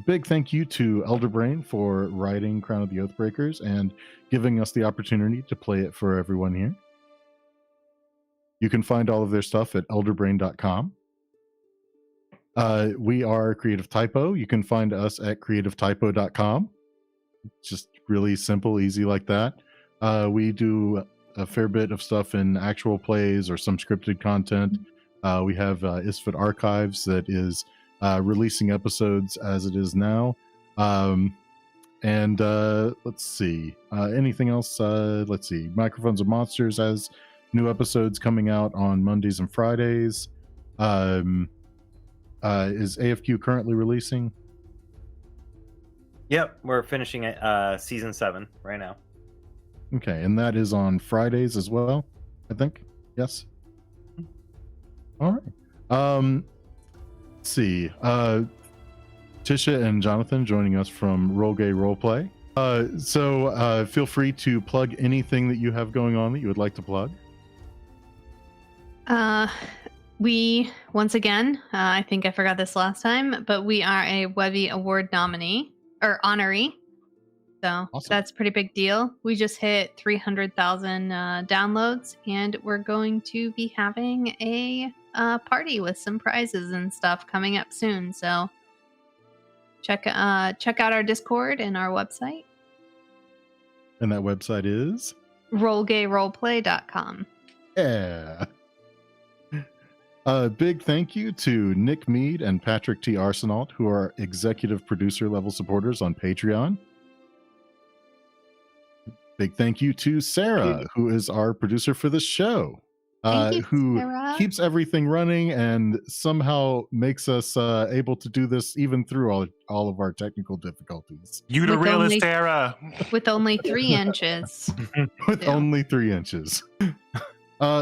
big thank you to Elderbrain for writing Crown of the Oathbreakers and giving us the opportunity to play it for everyone here. You can find all of their stuff at elderbrain.com. We are Creative Typo. You can find us at creativetypo.com. Just really simple, easy like that. We do a fair bit of stuff in actual plays or some scripted content. We have Isfit Archives that is releasing episodes as it is now. And let's see. Anything else? Let's see. Microphones of Monsters has new episodes coming out on Mondays and Fridays. Is AFQ currently releasing? Yep, we're finishing season 7 right now. Okay, and that is on Fridays as well, I think. Yes. All right. Let's see. Tisha and Jonathan joining us from Roll Gay Roleplay. So feel free to plug anything that you have going on that you would like to plug. We, once again, I think I forgot this last time, but we are a Webby Award nominee, or honoree. So Awesome. That's a pretty big deal. We just hit 300,000 downloads, and we're going to be having a party with some prizes and stuff coming up soon. So check out our Discord and our website. And that website is? rollgayroleplay.com. Yeah. A big thank you to Nick Mead and Patrick T. Arsenault, who are executive producer level supporters on Patreon. Big thank you to Sarah, who is our producer for the show, who Sarah. keeps everything running and somehow makes us able to do this even through all of our technical difficulties. You the With realest, only- Sarah. With only 3 inches. With Yeah. only 3 inches.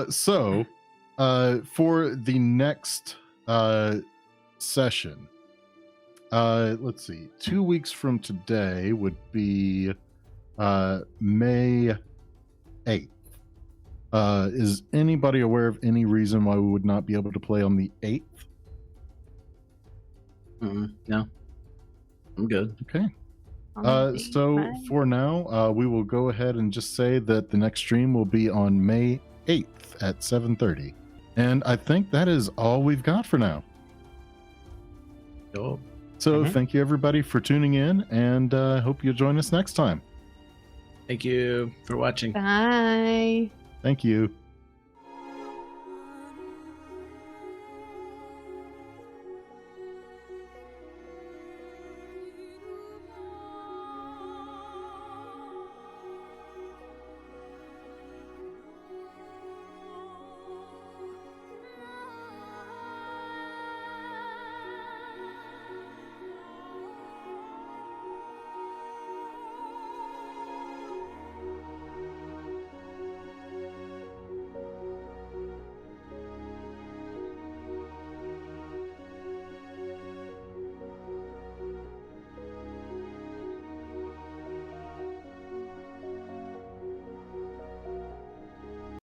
So for the next session, let's see, 2 weeks from today would be May 8th. Is anybody aware of any reason why we would not be able to play on the 8th? No, I'm good. Okay. So for now, we will go ahead and just say that the next stream will be on May 8th at 7:30. And I think that is all we've got for now. Cool. So thank you everybody for tuning in, and hope you'll join us next time. Thank you for watching. Bye. Thank you.